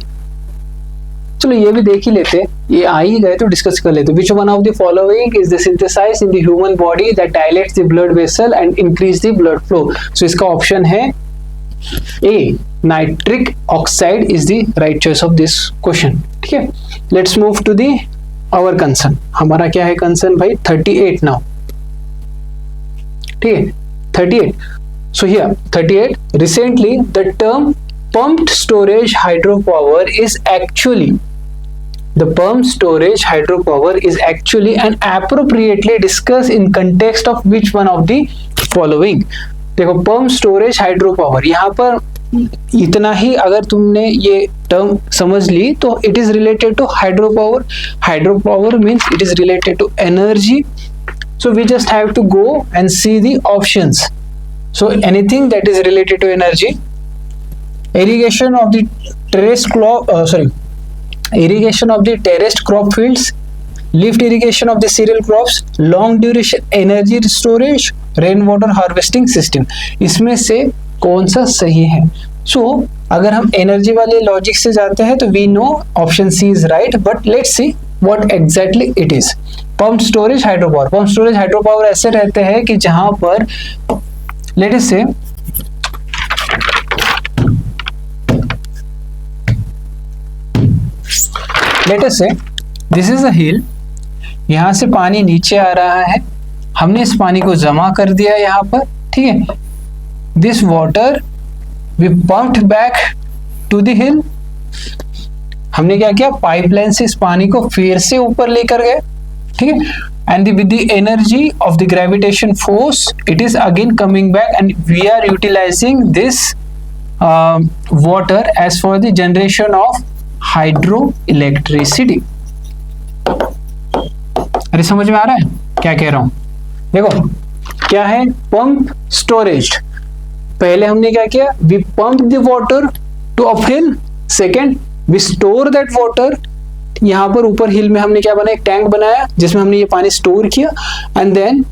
चलो ये भी देख ही लेते, ये आ ही गए तो डिस्कस कर लेते। Which one of the following is the synthesize in the human body that dilates the blood vessel and increase the blood flow? So इसका ऑप्शन है A, nitric oxide is the right choice of this question, ठीक है। Let's move to the our concern. हमारा क्या है कंसर्न भाई? 38 नाउ, ठीक है। 38, so here 38, recently the term pumped storage hydropower is actually an appropriately discussed in context of which one of the following? देखो, पंप स्टोरेज हाइड्रो पावर, यहाँ पर इतना ही अगर तुमने ये टर्म समझ ली तो it is related to hydro power. Hydro power means it is related to energy. So we just have to go and see the options. So anything that is related to energy, irrigation of the terraced crop fields, lift irrigation of the cereal crops, long duration energy storage, rain water harvesting system। इसमें से कौन सा सही है? सो अगर हम एनर्जी वाले लॉजिक से जाते हैं तो we know option C is right, but let's see what exactly it is. Pump storage hydro power, pump storage hydro power ऐसे रहते हैं कि जहां पर लेट अस से लेट अस से दिस इज अ हिल, यहां से पानी नीचे आ रहा है, हमने इस पानी को जमा कर दिया यहाँ पर, ठीक है। This water we pumped back to the hill. हमने क्या किया? पाइपलाइन से इस पानी को फिर से ऊपर लेकर गए, ठीक है। And with the energy of the gravitation force it is again coming back and we are utilising this water as for the generation of hydro electricity. अरे समझ में आ रहा है क्या कह रहा हूं? देखो क्या है, पंप स्टोरेज। पहले हमने क्या किया, we pump the water to up hill, second we store that water. यहाँ पर ऊपर हिल में हमने क्या बनाया, एक टैंक बनाया जिसमें हमने ये पानी स्टोर किया, एंड देन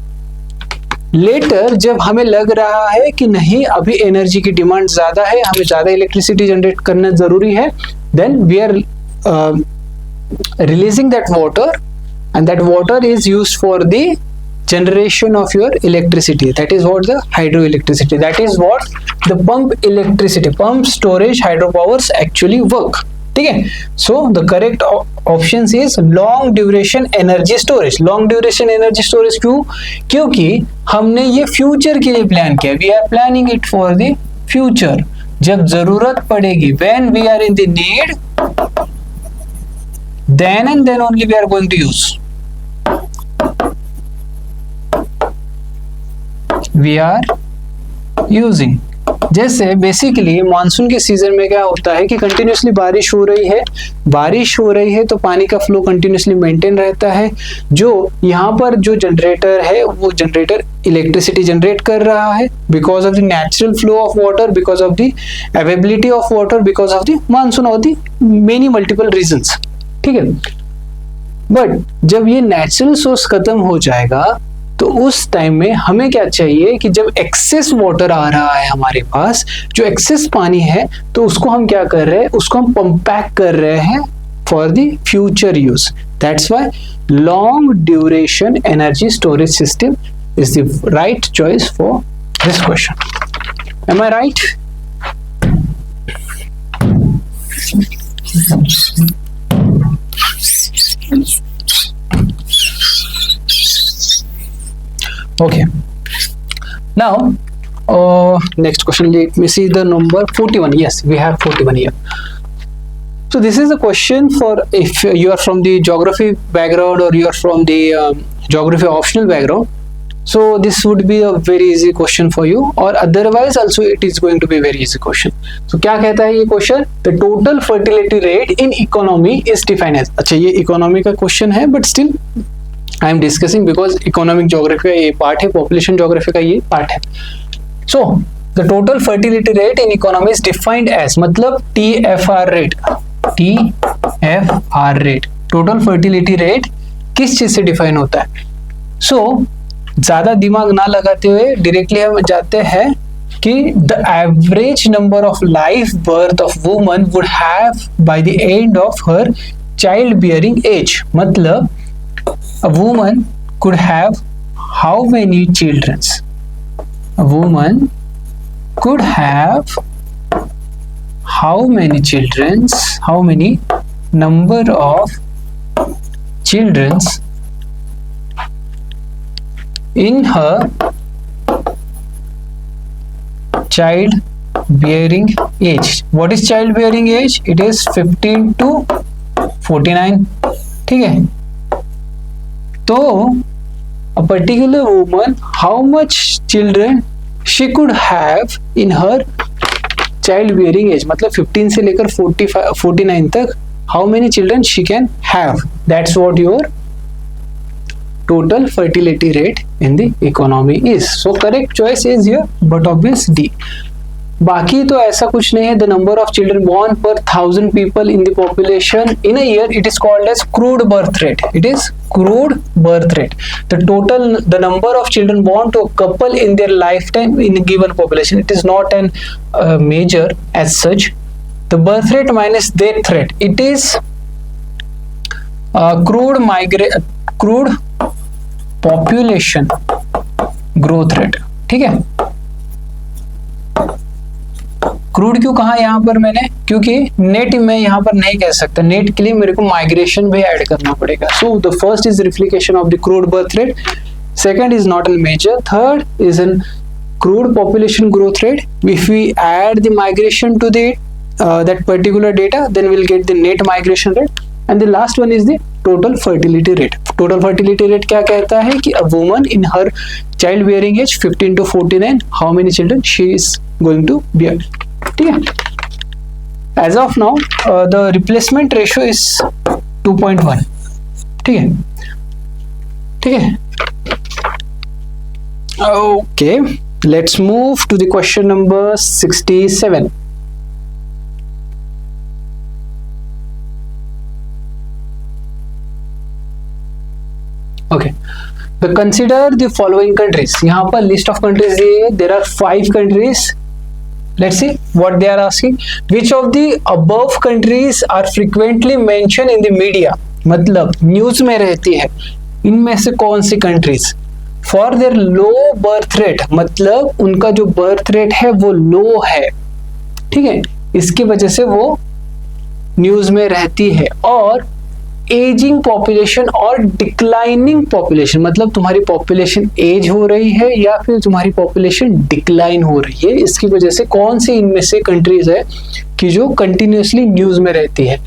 लेटर जब हमें लग रहा है कि नहीं अभी एनर्जी की डिमांड ज्यादा है, हमें ज्यादा इलेक्ट्रिसिटी जनरेट करना जरूरी है, then we are releasing that water, and that water is used for the generation of your electricity. That is what the hydroelectricity, that is what the pump electricity, pump storage hydropowers actually work. ठीक है, so the correct option is long duration energy storage. long duration energy storage क्यों? क्योंकि हमने ये फ्यूचर के लिए प्लान किया, we are planning it for the future. जब जरूरत पड़ेगी, when we are in the need, then and then only we are going to use. We are using. जैसे बेसिकली मानसून के सीजन में क्या होता है कि कंटिन्यूसली बारिश हो रही है तो पानी का फ्लो कंटिन्यूसली मेंटेन रहता है। जो यहाँ पर जो जनरेटर है वो जनरेटर इलेक्ट्रिसिटी जनरेट कर रहा है because of the natural flow of water, because of the availability of water, because of the monsoon, of the many multiple reasons. ठीक है, बट जब ये नेचुरल सोर्स खत्म हो जाएगा तो उस टाइम में हमें क्या चाहिए कि जब एक्सेस वाटर आ रहा है हमारे पास, जो एक्सेस पानी है, तो उसको हम क्या कर रहे हैं, उसको हम पंप बैक कर रहे हैं for the future use. That's why long duration energy storage system is the right choice for this question. Am I right? Okay, now next question, let me see the number 41. Yes, we have 41 here. So this is a question for if you are from the geography background or you are from the geography optional background, so this would be a very easy question for you, or otherwise also it is going to be a very easy question. So क्या कहता है ये question? The total fertility rate in economy is defined as, अच्छा ये economy का question है but still I am discussing because economic geography का ये पार्ट है, population geography का ये पार्ट है। So the total fertility rate in economy is defined as, मतलब TFR rate, TFR rate, total fertility rate किस चीज से डिफाइन होता है? So ज्यादा दिमाग ना लगाते हुए डायरेक्टली हम जाते हैं कि the average number of live birth of woman would have by the end of her childbearing age, मतलब a woman could have how many children? A woman could have how many children? How many number of children in her childbearing age? What is childbearing age? It is 15 to 49. ठीक है, तो a particular woman, how much children she could have in her childbearing age, मतलब 15 से लेकर 49 तक how many children she can have. That's what your total fertility rate in the economy is. So correct choice is here, but obvious D. बाकी तो ऐसा कुछ नहीं है। The number of children born per 1000 people in the population in a year, it is called as crude birth rate. It is crude birth rate. The number of children born to a couple in their lifetime in a given population. It is not an measure as such. The birth rate minus death rate, it is crude population growth rate. ठीक है, क्रूड क्यों कहा यहाँ पर मैंने, क्योंकि नेट मैं यहाँ पर नहीं कह सकता, नेट के लिए मेरे को माइग्रेशन भी ऐड करना पड़ेगा। So the first is reflection of the crude birth rate, second is not an measure, third is an crude population growth rate. If we add the migration to the that particular data, then we'll get the net migration rate, and the last one is the total fertility rate. Total fertility rate क्या कहता है कि a woman in her child bearing age 15 to 49, how many children she is going to bear. ठीक है, as of now the replacement ratio is 2.1. ठीक है, ठीक है. Okay, let's move to the question number 67. Okay, तो कंसिडर द फॉलोइंग कंट्रीज. यहाँ पर लिस्ट ऑफ कंट्रीज दिए है. There are 5 countries. Let's see what they are asking. Which of the above countries are frequently mention in the media. मतलब न्यूज में रहती है. इनमें से कौन सी countries for there low birth rate, मतलब उनका जो बर्थ रेट है वो लो है. ठीक है, इसकी वजह से वो न्यूज में रहती है. और एजिंग पॉपुलेशन और डिक्लाइनिंग पॉपुलेशन, मतलब तुम्हारी पॉपुलेशन एज हो रही है या फिर तुम्हारी पॉपुलेशन डिक्लाइन हो रही है. इसकी वजह से कौन सी इनमें से कंट्रीज है कि जो कंटिन्यूसली न्यूज में रहती है.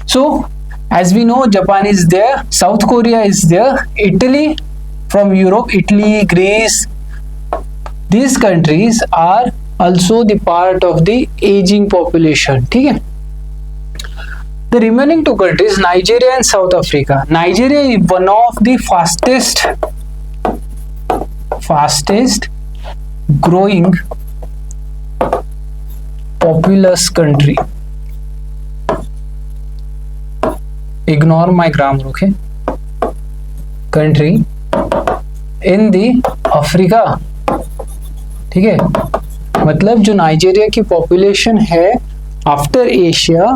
So as we know, Japan is there, South Korea is there, Italy from Europe, Italy, Greece, these countries are also the part of the aging population. ठीक है. The remaining 2 countries, Nigeria and South Africa. Nigeria is one of the fastest growing populous country. Ignore my grammar, okay? Country in the Africa. ठीक है, मतलब जो नाइजीरिया की पॉपुलेशन है आफ्टर एशिया,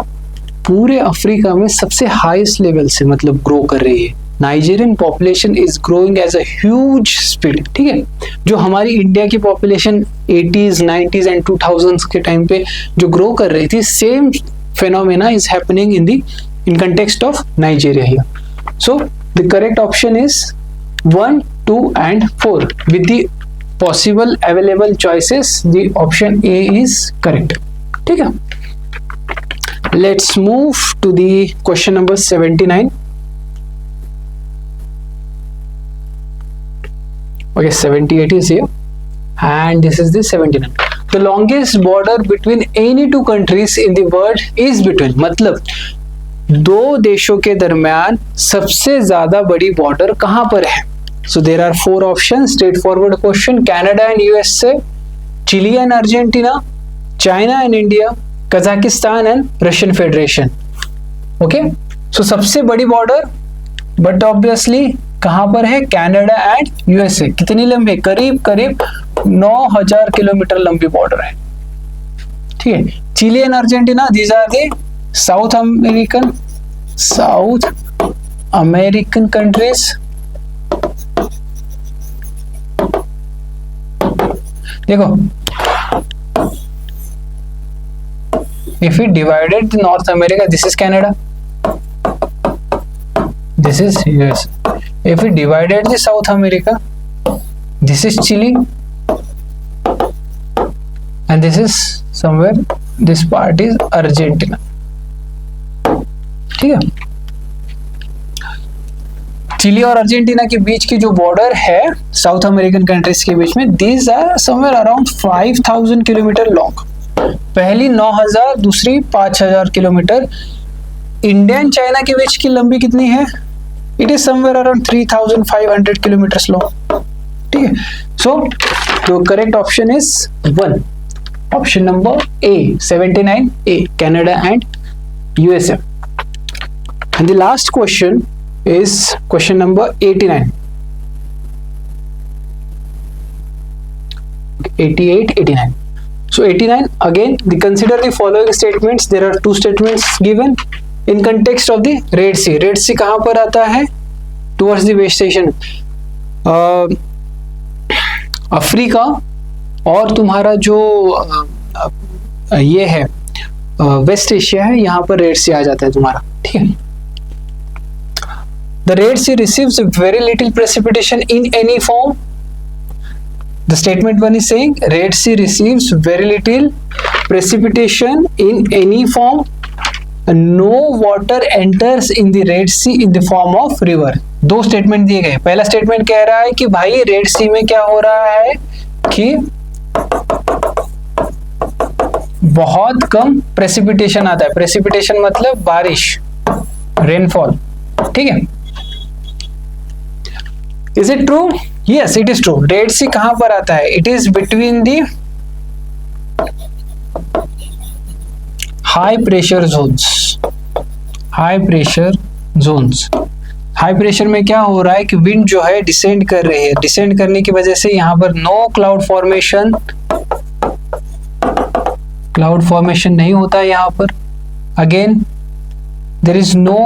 पूरे अफ्रीका में सबसे हाईएस्ट लेवल से मतलब ग्रो कर रही है. Nigerian population is growing as a huge speed. ठीक है, जो हमारी इंडिया की population 80s, 90s and 2000s के टाइम पे जो ग्रो कर रही थी, same phenomena is happening in context of Nigeria here. So the correct option is 1, 2 and 4 with the possible available choices. The option A is correct. ठीक है. Let's move to the question number 79. Okay, 78 is here and this is the 79. The longest border between any 2 countries in the world is between, मतलब 2 देशों के दरमियान सबसे ज्यादा बड़ी बॉर्डर कहां पर है. So there are 4 options. Straightforward question. Canada and USA, Chile and Argentina, China and India, Kazakhstan and Russian Federation. Okay? So सबसे बड़ी बॉर्डर बट ऑब्वियसली कहां पर है? Canada and USA. कितनी लंबी? करीब करीब 9000 किलोमीटर लंबी बॉर्डर है. ठीक है. Chile and Argentina, these are the South American countries. देखो, if we divided the North America, this is Canada, this is US. If we divided the South America, this is Chile, and this is somewhere, this part is Argentina. ठीक है. चिली और अर्जेंटीना के बीच की जो बॉर्डर है साउथ अमेरिकन कंट्रीज के बीच में, these are somewhere around 5000 kilometre long. पहली 9000, दूसरी 5000 किलोमीटर. इंडिया एंड चाइना के बीच की लंबी कितनी है? It is somewhere around 3500 kilometre long. ठीक है. So the correct option is 1, option number A, 79 A, Canada and USA. And the last question is question number 89. 88, 89. So 89, again, consider the following statements. There are 2 statements given in context of the Red Sea. Red Sea कहाँ पर आता है? Towards the West Asian. Africa और तुम्हारा जो ये है वेस्ट एशिया है, यहाँ पर रेड सी आ जाता है तुम्हारा. ठीक है. The Red Sea receives very little precipitation in any form. The statement 1 is saying Red Sea receives very little precipitation in any form. No water enters in the Red Sea in the form of river. 2 statement दिए गए. पहला स्टेटमेंट कह रहा है कि भाई रेड सी में क्या हो रहा है कि बहुत कम प्रेसिपिटेशन आता है। प्रेसिपिटेशन मतलब बारिश, रेनफॉल, ठीक है। Is it true? Yes it is true. Red Sea कहां पर आता है? It is between the high pressure zones. High pressure zones, high pressure में क्या हो रहा है कि विंड जो है डिसेंड कर रही है। डिसेंड करने की वजह से यहां पर no cloud formation, cloud formation नहीं होता है यहां पर। Again there is no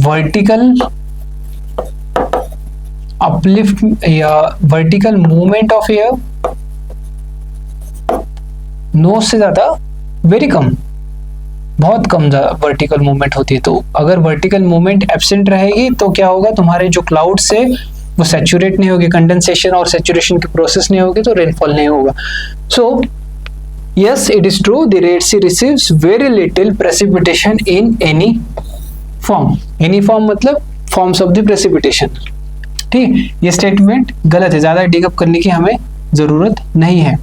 vertical uplift या vertical movement of air, no से ज्यादा वेरी कम, बहुत कम वर्टिकल मूवमेंट होती है। तो अगर वर्टिकल मूवमेंट एब्सेंट रहेगी तो क्या होगा, तुम्हारे जो क्लाउड से वो सैचुरेट नहीं होगी, कंडेंसेशन और सैचुरेशन की प्रोसेस नहीं होगी, तो रेनफॉल नहीं होगा। So yes it is true, the Red Sea receives very little precipitation in any form. Any form मतलब फॉर्म्स ऑफ द प्रेसिपिटेशन, ठीक। ये स्टेटमेंट गलत है, ज्यादा डिगअप करने की हमें जरूरत नहीं है।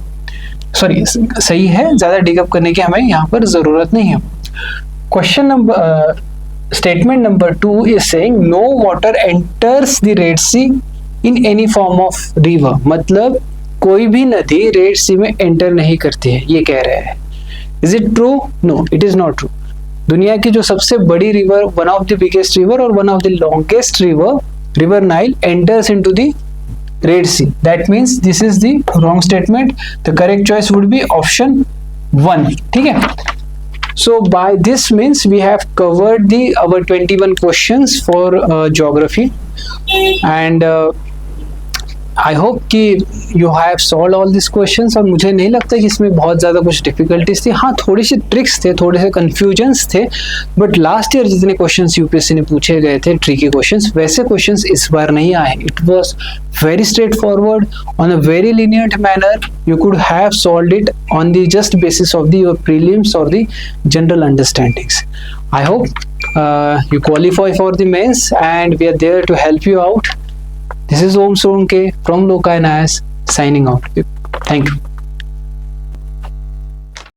सॉरी, सही है, ज्यादा डिगअप करने की हमें यहाँ पर जरूरत नहीं है। Question number statement number 2 is saying no water enters the Red Sea in any form of river. मतलब कोई भी नदी रेड सी में एंटर नहीं करती है, ये कह रहे हैं। Is it true? No it is not true. दुनिया की जो सबसे बड़ी river, one of the biggest river और one of the longest river, river Nile, enters into the Red Sea. That means this is the wrong statement. The correct choice would be option 1. ठीक है? So by this means we have covered our 21 questions for geography, and I hope कि you have solve all this questions. और मुझे नहीं लगता कि इसमें बहुत ज़्यादा कुछ डिफिकल्टीज थी। हाँ, थोड़ी सी ट्रिक्स थे, थोड़े से कन्फ्यूजन्स थे, बट लास्ट ईयर जितने क्वेश्चंस यूपीएससी ने पूछे गए थे ट्रिकी क्वेश्चंस, वैसे क्वेश्चंस इस बार नहीं आए। It was very straightforward on a very lenient manner. You could have solved it on the just basis of the your prelims और the general understandings. I hope you qualify for the mains, and we are there to help you out. This is Om Solanke from Loka IAS signing out. Thank you.